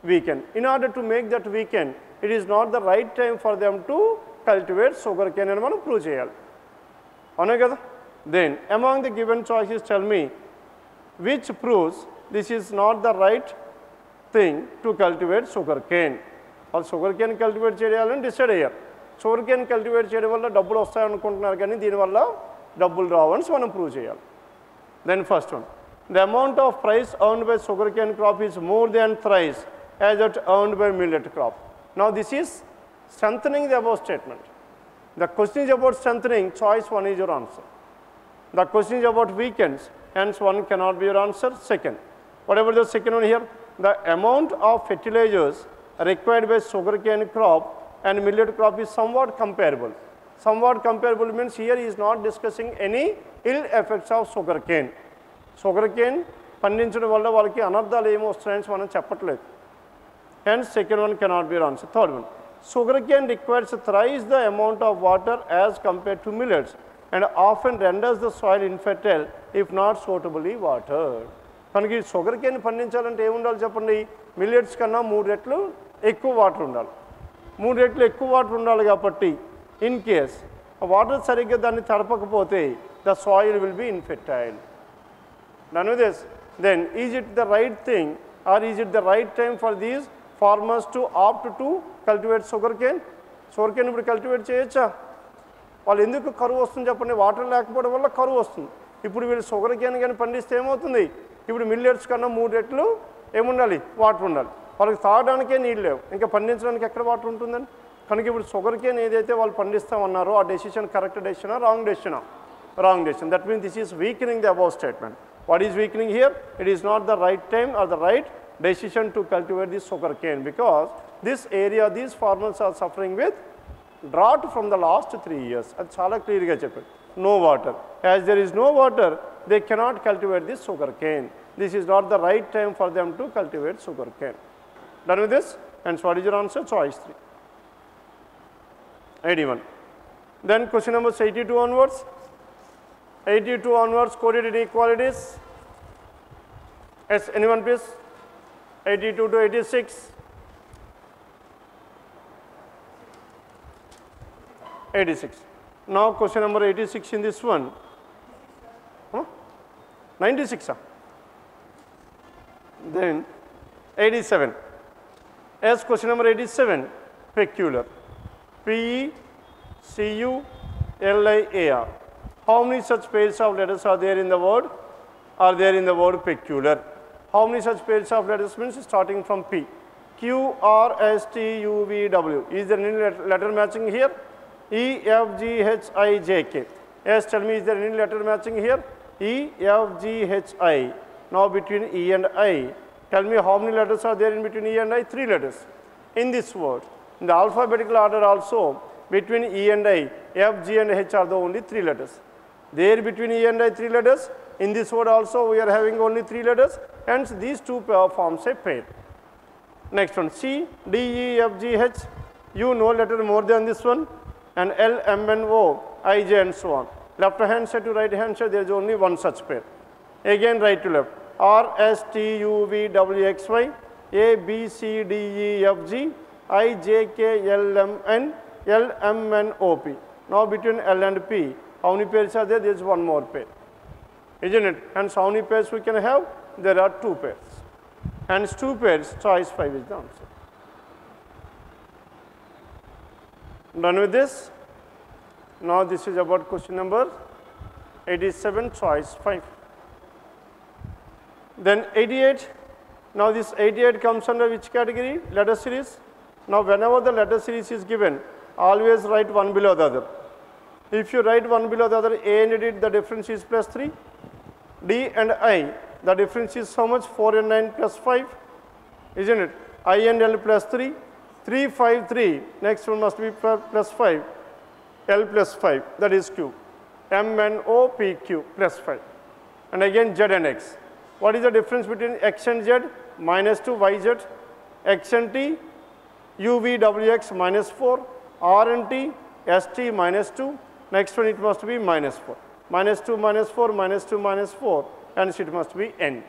weakened. In order to make that weaken, it is not the right time for them to cultivate sugarcane and మనం prove చేయాలి. అవునా కదా. Then among the given choices, tell me which proves this is not the right thing to cultivate sugarcane. Or sugarcane cultivate చేయాలని decide అయ్యారు. sugarcane cultivate చేయడం వల్ల డబ్బులు వస్తాయనుకుంటున్నారు, కానీ దీనివల్ల డబ్బులు రావని మనం ప్రూవ్ చేయాలి. Then first one, the amount of price earned by sugarcane crop is more than thrice as it earned by millet crop. Now this is strengthening the above statement. The question is about strengthening, choice one is your answer. The question is about weakens, hence one cannot be your answer. Second, whatever the second one here, the amount of fertilizers required by sugarcane crop and millet crop is somewhat comparable. Somewhat comparable means here he is not discussing any ill effects of sugarcane. Sugarcane పండించడం వల్ల వాళ్ళకి అనర్థాలు ఏమో వస్తాయని మనం చెప్పట్లేదు. Hence second one cannot be your answer. Third one, sugarcane requires thrice the amount of water as compared to millets and often renders the soil infertile if not suitably watered. మనకి sugarcane పండించాలంటే ఏముండాలి చెప్పండి, millets కన్నా 3 రెట్లు ఎక్కువ water ఉండాలి. 3 రెట్లు ఎక్కువ వాటర్ ఉండాలి కాబట్టి ఇన్ కేస్ వాటర్ సరిగ్గా దాన్ని తడపకపోతే the soil will be infertile. Done with this? Then is it the right thing or is it the right time for these farmers to opt to cultivate sugarcane? Sugarcane ఇప్పుడు cultivate చేయొచ్చా? వాళ్ళు ఎందుకు కరువు వస్తుంది చెప్పండి, వాటర్ లేకపోవడం వల్ల కరువు వస్తుంది. ఇప్పుడు వీళ్ళు షుగర్కేన్ కానీ పండిస్తే ఏమవుతుంది, ఇప్పుడు మిల్లెట్స్ కన్నా 3 రెట్లు ఏముండాలి, వాటర్ ఉండాలి. వాళ్ళకి తాగడానికే నీళ్ళు లేవు, ఇంకా పండించడానికి ఎక్కడ వాటర్ ఉంటుందని. కనుక ఇప్పుడు షుగర్కేన్ ఏదైతే వాళ్ళు పండిస్తామన్నారో ఆ డెసిషన్ కరెక్ట్ డెసిషనా రాంగ్ డెసిషనా? Wrong decision. That means this is weakening the above statement. What is weakening here? It is not the right time or the right decision to cultivate this sugarcane because this area, these farmers are suffering with drought from the last 3 years. అది చాలా క్లియర్గా చెప్పారు. No water. As there is no water, they cannot cultivate this sugarcane. This is not the right time for them to cultivate sugarcane. Done with this? And what is your answer? Choice 3. 81. Then question number 82 onwards. 82 onwards, coded inequalities. Yes, anyone please? 82 to 86. 86. Now question number 86 in this one. 96. Then 87. As question number 87, peculiar. P-E-C-U-L-I-A-R. How many such pairs of letters are there in the word? Are there in the word peculiar? How many such pairs of letters means starting from P? Q, R, S, T, U, V, W. Is there any letter matching here? E, F, G, H, I, J, K. Yes, tell me, is there any letter matching here? E, F, G, H, I. Now between E and I, tell me how many letters are there in between E and I? 3 letters in this word. In the alphabetical order also, between E and I, F, G and H are the only 3 letters. There between E and I 3 letters. In this word also we are having only 3 letters. Hence these two forms a pair. Next one, C, D, E, F, G, H. You know letter more than this one. And L, M, N, O, I, J and so on. Left hand side to right hand side there is only one such pair. Again right to left. R, S, T, U, V, W, X, Y. A, B, C, D, E, F, G. I, J, K, L, M, N. L, M, N, O, P. Now between L and P, how many pairs are there? There is one more pair. Isn't it? Hence how many pairs we can have? There are 2 pairs. Hence 2 pairs, choice 5 is the answer. Done with this? Now this is about question number 87, choice 5. Then 88. Now this 88 comes under which category? Letter series. Now whenever the letter series is given, always write one below the other. If you write one below the other, A and D, the difference is plus 3. D and I, the difference is how much? 4 and 9 plus 5. Isn't it? I and L plus 3. 3, 5, 3. Next one must be plus 5. L plus 5, that is Q. M and O, P, Q plus 5. And again Z and X. What is the difference between X and Z? Minus 2, Y, Z. X and T, U, V, W, X minus 4. R and T, S, T minus 2. Next one it must be minus 4. Minus 2, minus 4, minus 2, minus 4. Hence it must be N.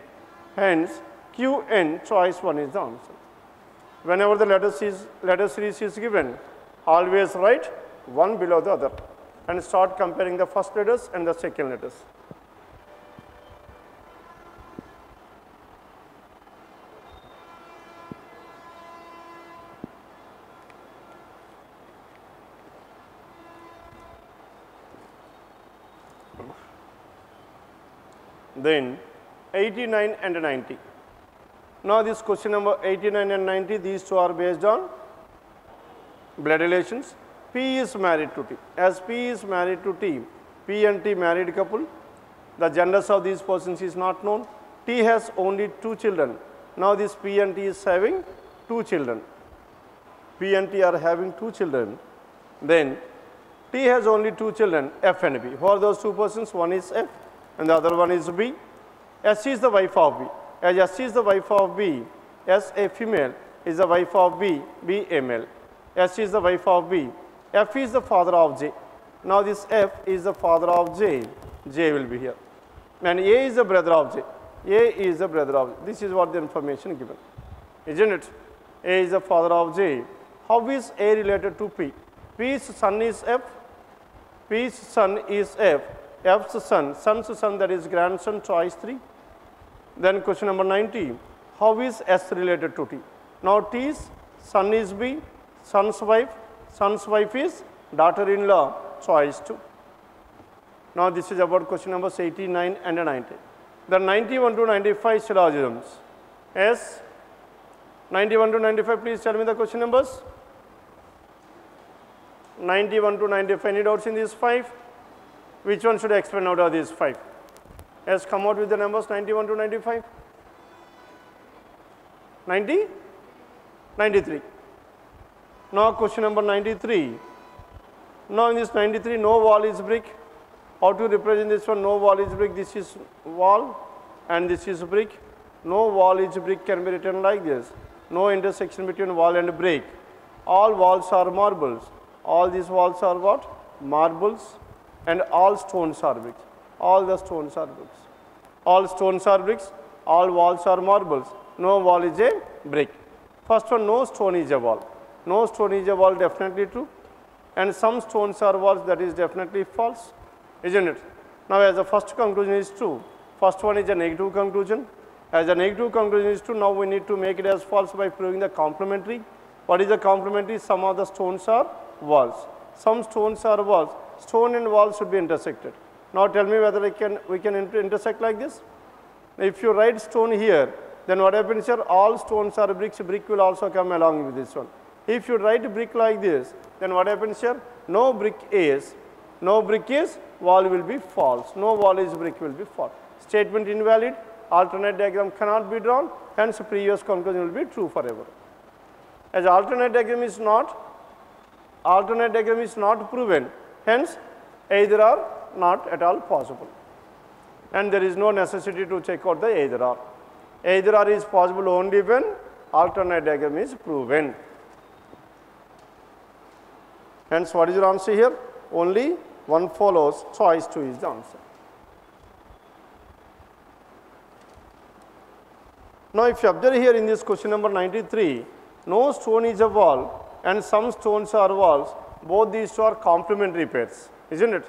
Hence Q, N, choice 1 is the answer. Whenever the letter series is given, always write one below the other and start comparing the first letters and the second letters. Then 89 and 90. Now this question number 89 and 90, these two are based on blood relations. P is married to T. As P is married to T, P and T married couple. The genders of these persons is not known. T has only 2 children. Now this P and T is having 2 children. P and T are having 2 children. Then T has only 2 children, F and B. Who are those 2 persons? One is F and the other one is B. S is the wife of B. As S is the wife of B, S a female is the wife of B, B a male. S is the wife of B. F is the father of J. Now this F is the father of J. J will be here. And A is the brother of J. A is the brother of J. This is what the information given. Isn't it? A is the father of J. How is A related to P? P's son is F. P's son is F. F's son, son's son, that is grandson, choice 3. Then question number 90. How is S related to T? Now T's son is B, son's wife is daughter-in-law, choice 2. Now this is about question numbers 89 and 90. The 91 to 95 syllogisms. Yes? 91 to 95, please tell me the question numbers. 91 to 95, any doubts in these 5? Which one should I explain out of these 5? Yes, come out with the numbers 91 to 95. 90? 93. Now question number 93. Now in this 93, no wall is brick. How to represent this one? No wall is brick. This is wall and this is brick. No wall is brick can be written like this. No intersection between wall and brick. All walls are marbles. All these walls are what? Marbles. And all stones are bricks. All the stones are bricks. All stones are bricks. All walls are marbles. No wall is a brick. First one, no stone is a wall. No stone is a wall, definitely true. And some stones are walls, that is definitely false. Isn't it? Now as the first conclusion is true, first one is a negative conclusion. As a negative conclusion is true, now we need to make it as false by proving the complementary. What is the complementary? Some of the stones are walls. Some stones are walls. Stone and wall should be intersected. Now tell me whether we can intersect like this. If you write stone here, then what happens here? All stones are bricks. Brick will also come along with this one. If you write brick like this, then what happens here? No brick is, wall will be false. No wall is brick will be false. Statement invalid, alternate diagram cannot be drawn, hence previous conclusion will be true forever. As alternate diagram is not proven, hence either are not at all possible. And there is no necessity to check out the either or. Either or is possible only when alternate diagram is proven. Hence, what is your answer here? Only one follows, choice 2 is the answer. Now, if you observe here in this question number 93, no stone is a wall and some stones are walls, both these two are complementary pairs, isn't it?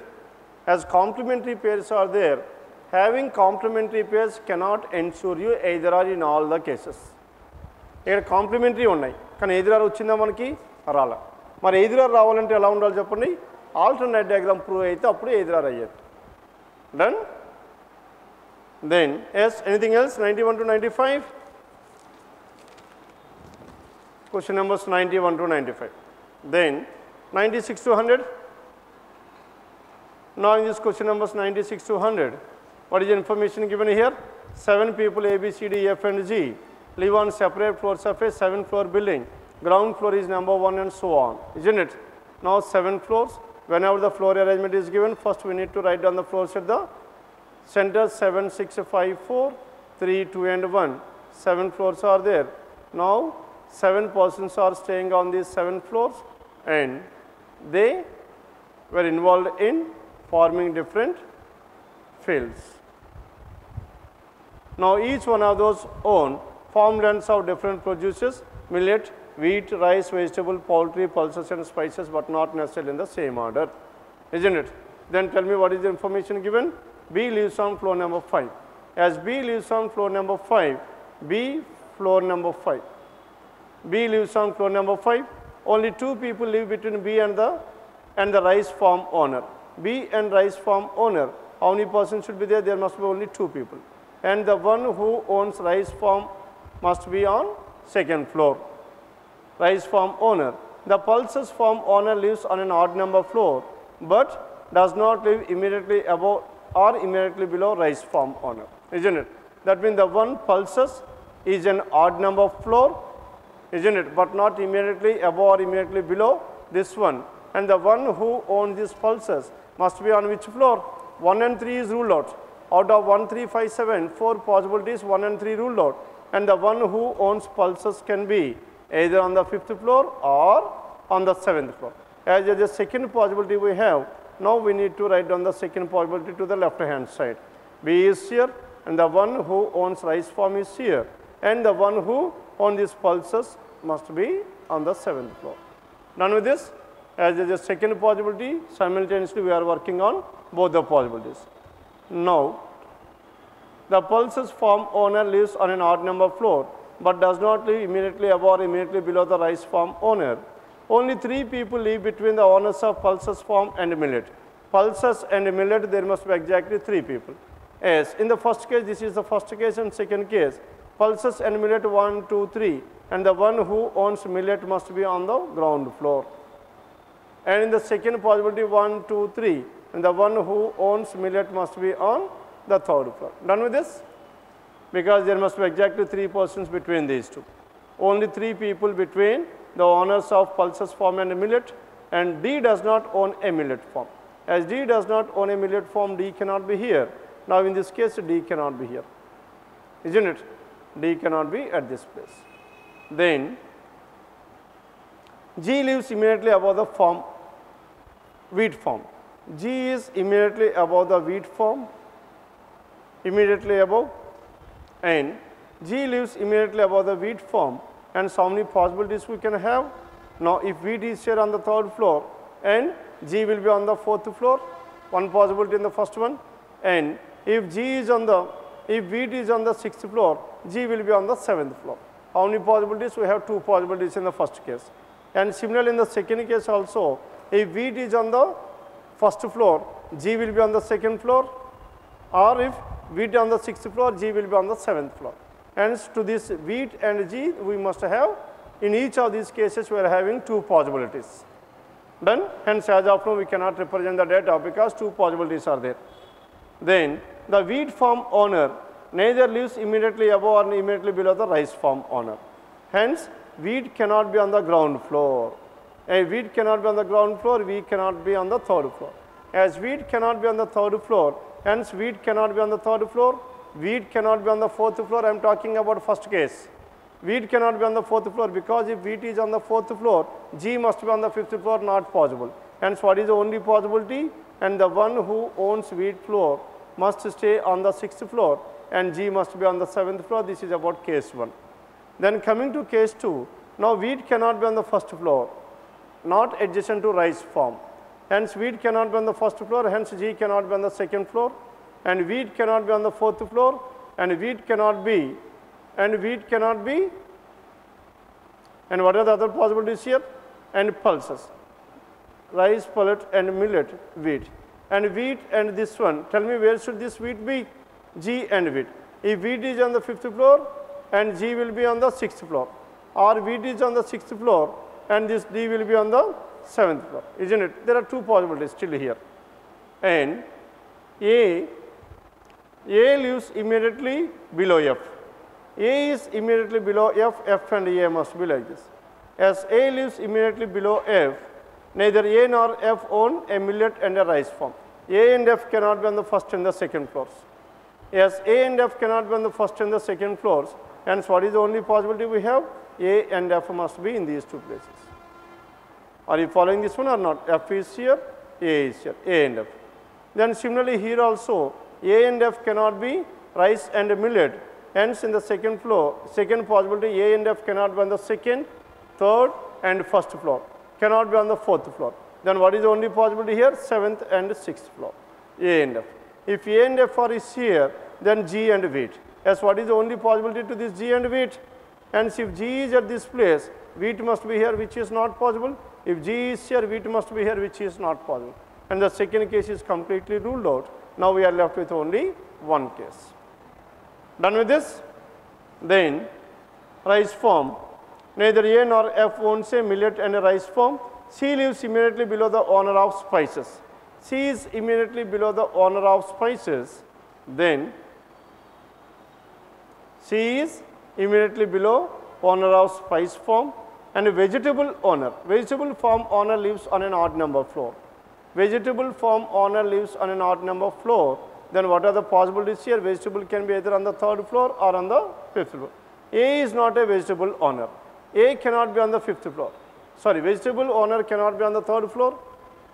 As complementary pairs are there, having complementary pairs cannot ensure you either or in all the cases. Here complementary unnai, kan either or vachinda manaki rala. Mari either or ravalante ela undali cheppandi, alternate diagram prove aithe appudu either or ayyadu. Done? Then yes, anything else? 91 to 95. Question numbers 91 to 95. Then 96 to 100. Now in this question numbers 96 to 100, what is the information given here? 7 people A, B, C, D, F and G live on separate floors of a 7-floor building. Ground floor is number 1 and so on, isn't it? Now 7 floors. Whenever the floor arrangement is given, first we need to write down the floors at the center. 7, 6, 5, 4, 3, 2 and 1. 7 floors are there. Now 7 persons are staying on these 7 floors and they were involved in forming different fields. Now each one of those own farmlands of different produces: millet, wheat, rice, vegetable, poultry, pulses and spices, but not necessarily in the same order, isn't it? Then tell me what is the information given? B lives on floor number 5. As B lives on floor number 5, B floor number 5. B lives on floor number 5. Only 2 people live between B and the rice farm owner. B and rice farm owner, how many persons should be there? There must be only 2 people. And the one who owns rice farm must be on second floor. Rice farm owner. The pulses farm owner lives on an odd number floor, but does not live immediately above or immediately below rice farm owner, isn't it? That means the one pulses is an odd number floor, isn't it? But not immediately above or immediately below this one. And the one who owns these pulses must be on which floor? 1 and 3 is ruled out. Out of 1, 3, 5, 7, 4 possibilities, 1 and 3 ruled out. And the one who owns pulses can be either on the 5th floor or on the 7th floor. As the second possibility we have, now we need to write down the second possibility to the left hand side. B is here and the one who owns rice farm is here. And the one who owns these pulses must be on the 7th floor. Done with this? As the second possibility, simultaneously we are working on both the possibilities. Now, the pulses farm owner lives on an odd number floor, but does not live immediately above or immediately below the rice farm owner. Only 3 people live between the owners of pulses farm and millet. Pulses and millet, there must be exactly 3 people. Yes, in the first case, this is the first case, and second case, pulses and millet 1, 2, 3, and the one who owns millet must be on the ground floor. And in the second possibility 1, 2, 3, and the one who owns millet must be on the 3rd floor. Done with this? Because there must be exactly 3 persons between these two. Only 3 people between the owners of pulses farm and millet, and D does not own a millet farm. As D does not own a millet farm, D cannot be here. Now in this case, D cannot be here, isn't it? D cannot be at this place. Then G lives immediately above the farm, wheat farm. G is immediately above the wheat farm, immediately above, and G lives immediately above the wheat farm. And so many possibilities we can have? Now if wheat is here on the 3rd floor and G will be on the 4th floor, one possibility in the first one, and if wheat is on the 6th floor, G will be on the 7th floor. How many possibilities? We have 2 possibilities in the first case. And similarly in the second case also, if wheat is on the 1st floor, G will be on the 2nd floor, or if wheat on the 6th floor, G will be on the 7th floor. Hence to this wheat and G, we must have In each of these cases, we are having two possibilities. Done? Hence, as of now, we cannot represent the data because two possibilities are there. Then, the wheat farm owner neither lives immediately above or immediately below the rice farm owner. Hence, wheat cannot be on the ground floor. Wheat cannot be on the ground floor, wheat cannot be on the third floor. As wheat cannot be on the third floor, hence wheat cannot be on the third floor, wheat cannot be on the fourth floor. I am talking about first case. Wheat cannot be on the fourth floor because if wheat is on the fourth floor, G must be on the fifth floor, not possible. Hence, what is the only possibility? And the one who owns wheat floor must stay on the sixth floor and G must be on the seventh floor. This is about case 1. Then coming to case 2, now wheat cannot be on the first floor, not adjacent to rice farm. Hence, wheat cannot be on the first floor, hence G cannot be on the second floor, and wheat cannot be on the fourth floor, and wheat cannot be, and what are the other possibilities here? And pulses, rice, pullet, and millet, wheat. And wheat and this one, tell me where should this wheat be? G and wheat. If wheat is on the fifth floor, and G will be on the sixth floor, or wheat is on the sixth floor, and this D will be on the seventh floor, isn't it? There are two possibilities still here. And A lives immediately below F. A is immediately below F, F and A must be like this. As A lives immediately below F, neither A nor F own a millet and a rice farm. A and F cannot be on the first and the second floors. As A and F cannot be on the first and the second floors, hence what is the only possibility we have? A and F must be in these two places. Are you following this one or not? F is here, A is here, A and F. Then similarly here also, A and F cannot be rice and millet. Hence in the second possibility, A and F cannot be on the second, third and first floor, cannot be on the fourth floor. Then what is the only possibility here? Seventh and sixth floor, A and F. If A and F are is here, then G and wheat. As what is the only possibility to this G and wheat? Hence if G is at this place, wheat must be here, which is not possible. If G is here, wheat must be here, which is not possible. And the second case is completely ruled out. Now we are left with only one case. Done with this? Then rice farm. Neither A nor F owns a millet and a rice farm. C lives immediately below the owner of spices. C is immediately below the owner of spices. Then C is immediately below owner of spice farm, and a vegetable owner. Vegetable farm owner lives on an odd number floor. Vegetable farm owner lives on an odd number floor. Then what are the possibilities here? Vegetable can be either on the third floor or on the fifth floor. A is not a vegetable owner. A cannot be on the fifth floor. Sorry, vegetable owner cannot be on the third floor,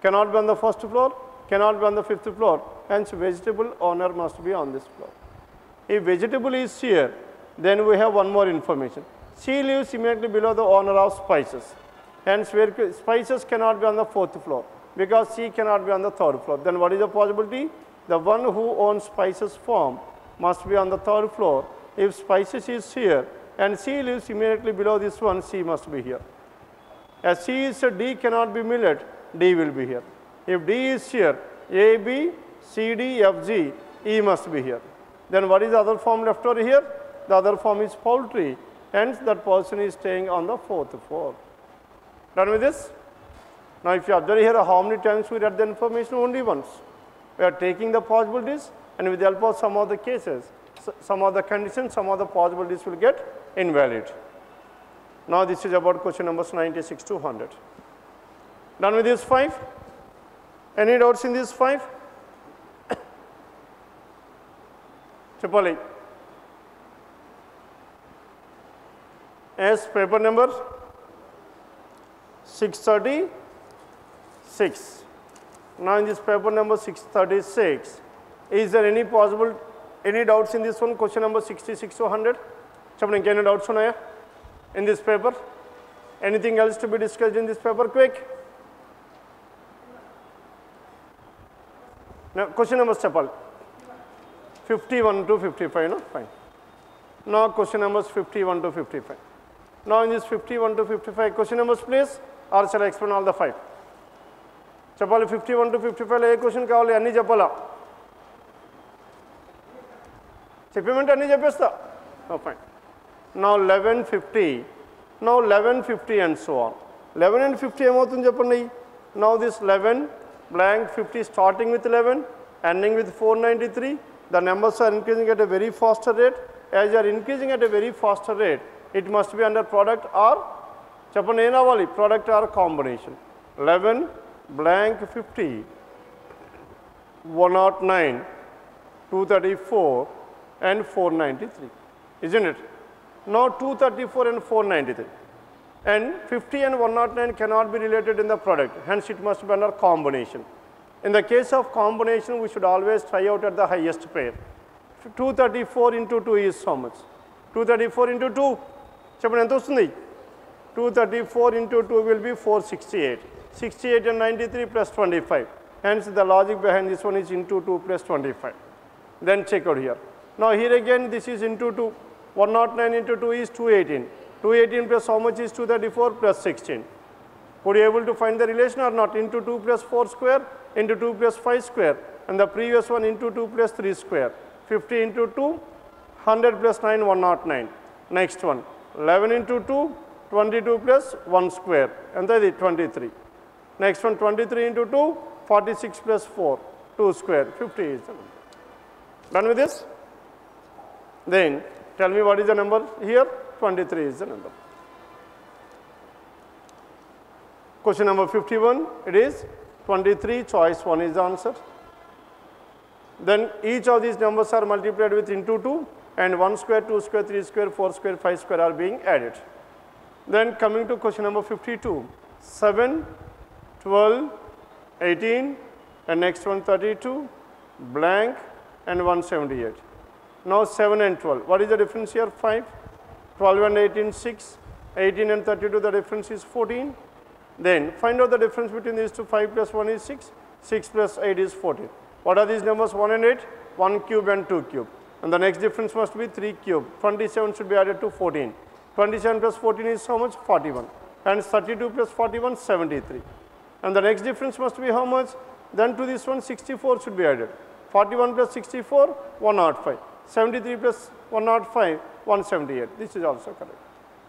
cannot be on the first floor, cannot be on the fifth floor. Hence, vegetable owner must be on this floor. If vegetable is here, then we have one more information. C lives immediately below the owner of spices. Hence, where spices cannot be on the fourth floor because C cannot be on the third floor. Then what is the possibility? The one who owns spices farm must be on the third floor. If spices is here and C lives immediately below this one, C must be here. As C is here, D cannot be millet, D will be here. If D is here, A, B, C, D, F, G, E must be here. Then what is the other form left over here? The other form is poultry. Hence, that person is staying on the fourth floor. Done with this? Now, if you observe here how many times we read the information? Only once. We are taking the possibilities and with the help of some of the cases, some of the conditions, some of the possibilities will get invalid. Now, this is about question numbers 96 to 100. Done with these 5? Any doubts in these 5? Triple A. As paper number 636. Now, in this paper number 636, is there any doubts in this one? Question number 66 to 100. Chapter, any doubts in this paper? Anything else to be discussed in this paper? Quick. Now, question number 51 to 55. No? Fine. Now, question numbers 51 to 55. Now, in this 51 to 55 question numbers, please, or shall I explain all the 5? Chapali 51 to 55 a question kavali anni chepala. Cheppimante anni cheppesta. Oh, fine. Now 1150 Now 11, 50 and so on. 11 and 50 ఏమవుతుంది చెప్పండి. Now this 11 blank 50 starting with 11 ending with 493. The numbers are increasing at a very faster rate. As they are increasing at a very faster rate, it must be under product or చెప్పండి ఏం రావాలి product or combination. 11 blank 50 109 234 and 493, isn't it? Now 234 and 493. And 50 and 109 cannot be related in the product, hence it must be under combination. In the case of combination, we should always try out at the highest pair. 234 into 2 is how much? 234 into 2, చెప్పండి ఎంత వస్తుంది? 234 into 2 will be 468. 68 and 93 plus 25. Hence the logic behind this one is into 2 plus 25. Then check out here. Now here again this is into 2. 109 into 2 is 218. 218 plus how much is 234 plus 16. Could you able to find the relation or not? Into 2 plus 4 square into 2 plus 5 square, and the previous one into 2 plus 3 square. 50 into 2, 100 plus 9, 109. Next one, 11 into 2, 22 plus 1 square, and that is 23. Next one, 23 into 2, 46 plus 4, 2 square, 50 is the number. Done with this? Then tell me what is the number here? 23 is the number. Question number 51, it is 23, choice 1 is the answer. Then each of these numbers are multiplied with into 2, and 1 square, 2 square, 3 square, 4 square, 5 square are being added. Then coming to question number 52, 7, 12, 18, and next one 32, blank, and 178. Now 7 and 12, what is the difference here? 5. 12 and 18, 6. 18 and 32, the difference is 14. Then find out the difference between these two. 5 plus 1 is 6. 6 plus 8 is 14. What are these numbers? 1 and 8? 1 cube and 2 cube. And the next difference must be 3 cube. 27 should be added to 14. 27 plus 14 is how much? 41. And 32 plus 41, 73. And the next difference must be how much? Then to this one, 64 should be added. 41 plus 64, 105. 73 plus 105, 178. This is also correct.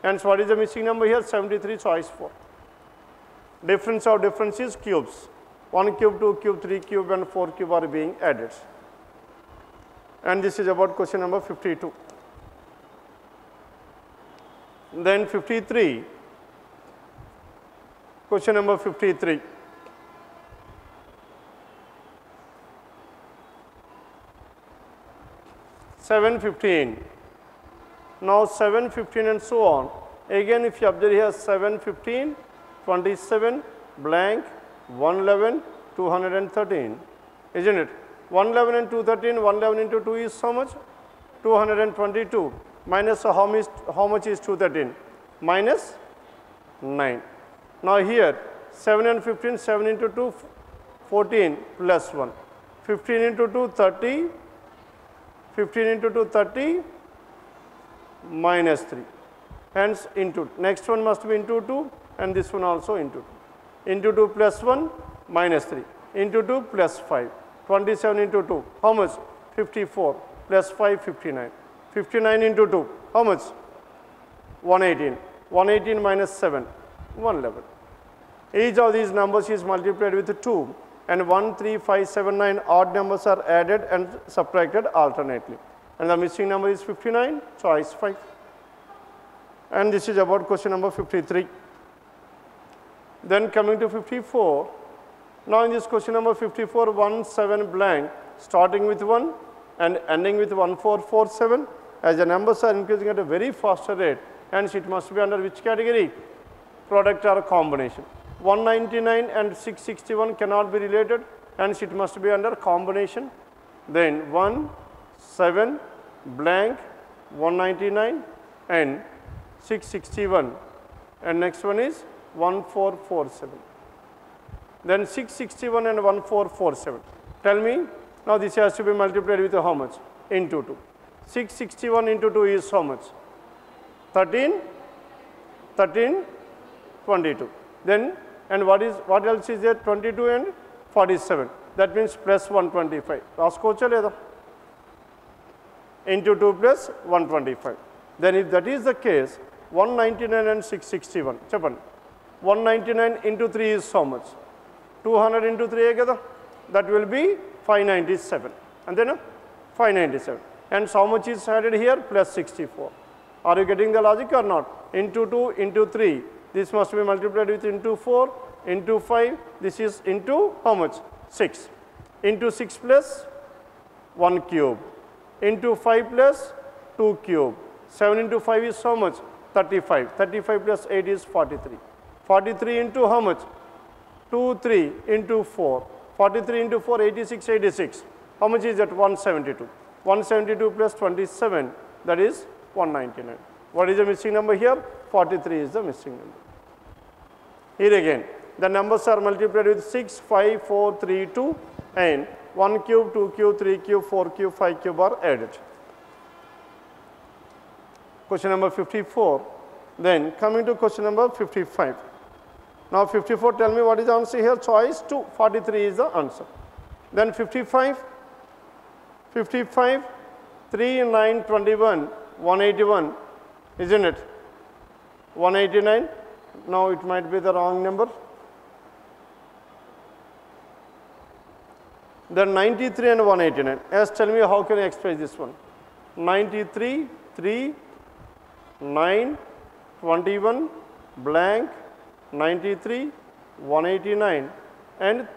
Hence, what is the missing number here? 73, choice 4. Difference of difference is cubes. 1 cube, 2 cube, 3 cube, and 4 cube are being added. And this is about question number 52. Then 53. Question number 53. $7.15. Now 7.15 and so on. Again, if you observe here 7.15, 27, blank, 111, 213, isn't it? 111 and 213, 111 into 2 is how much? 222. Minus how much is 213? Minus 9. Now here 7 and 15, 7 into 2, 14 plus 1. 15 into 2, 30. 15 into 2, 30 minus 3. Hence into. Next one must be into 2, and this one also into 2. Into 2 plus 1 minus 3. Into 2 plus 5. 27 into 2. How much? 54 plus 5, 59. 59 into 2. How much? 118. 118 minus 7. 111. Each of these numbers is multiplied with 2, and 1, 3, 5, 7, 9 odd numbers are added and subtracted alternately. And the missing number is 59, choice 5. And this is about question number 53. Then coming to 54. Now in this question number 54, 1, 7 blank, starting with 1 and ending with 1447. As the numbers are increasing at a very faster rate, hence it must be under which category? Product or combination. 199 and 661 cannot be related, hence it must be under combination. Then 1, 7, blank, 199 and 661, and next one is 1447. Then 661 and 1447. Tell me, now this has to be multiplied with how much? Into 2. 661 into 2 is how much? 13, 22. Then, and what else is there? 22 and 47. That means plus 125. Raskocha leda? Into 2 plus 125. Then if that is the case, 199 and 661. Chappan. 199 into 3 is how much? 200 into 3 kada? That will be 597. And then 597. And how much is added here? Plus 64. Are you getting the logic or not? Into 2 into 3. This must be multiplied with into 4 into 5. This is into how much? 6. Into 6 plus 1 cube. Into 5 plus 2 cube. 7 into 5 is how much? 35. 35 plus 8 is 43. 43 into how much? 2, 3 into 4. 43 into 4, 86, 86. How much is that? 172. 172 plus 27, that is 199. What is the missing number here? 43 is the missing number. Here again, the numbers are multiplied with 6, 5, 4, 3, 2, and 1 cube, 2 cube, 3 cube, 4 cube, 5 cube are added. Question number 54. Then coming to question number 55. Now 54, tell me what is the answer here? Choice 2, 43 is the answer. Then 55, 3, 9, 21, 181, isn't it? 189, now it might be the wrong number. Then 93 and 189. Yes, tell me how can I express this one? 93, 3, 9, 21, blank, 93, 189, and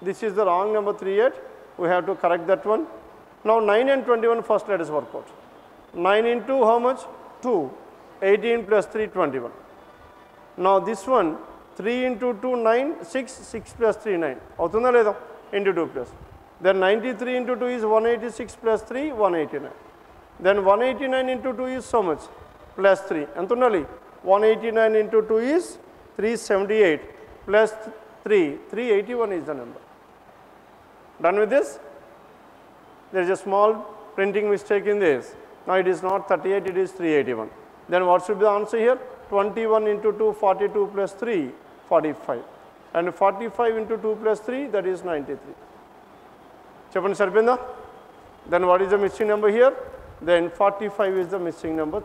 this is the wrong number 3 yet. We have to correct that one. Now 9 and 21 first let us work out. 9 into how much? 2. 18 plus 3, 21. Now this one, 3 into 2, 9, 6, 6 plus 3, 9. Avutunda ledha? Into 2 plus. Then 93 into 2 is 186 plus 3, 189. Then 189 into 2 is so much? Plus 3. Antundali? 189 into 2 is 378 plus 3, 381 is the number. Done with this? There is a small printing mistake in this. Now it is not 38, it is 381. Then what should be the answer here? 21 into 2, 42 plus 3, 45. And 45 into 2 plus 3, that is 93. Chappan sarpinda? Then what is the missing number here? Then 45 is the missing number.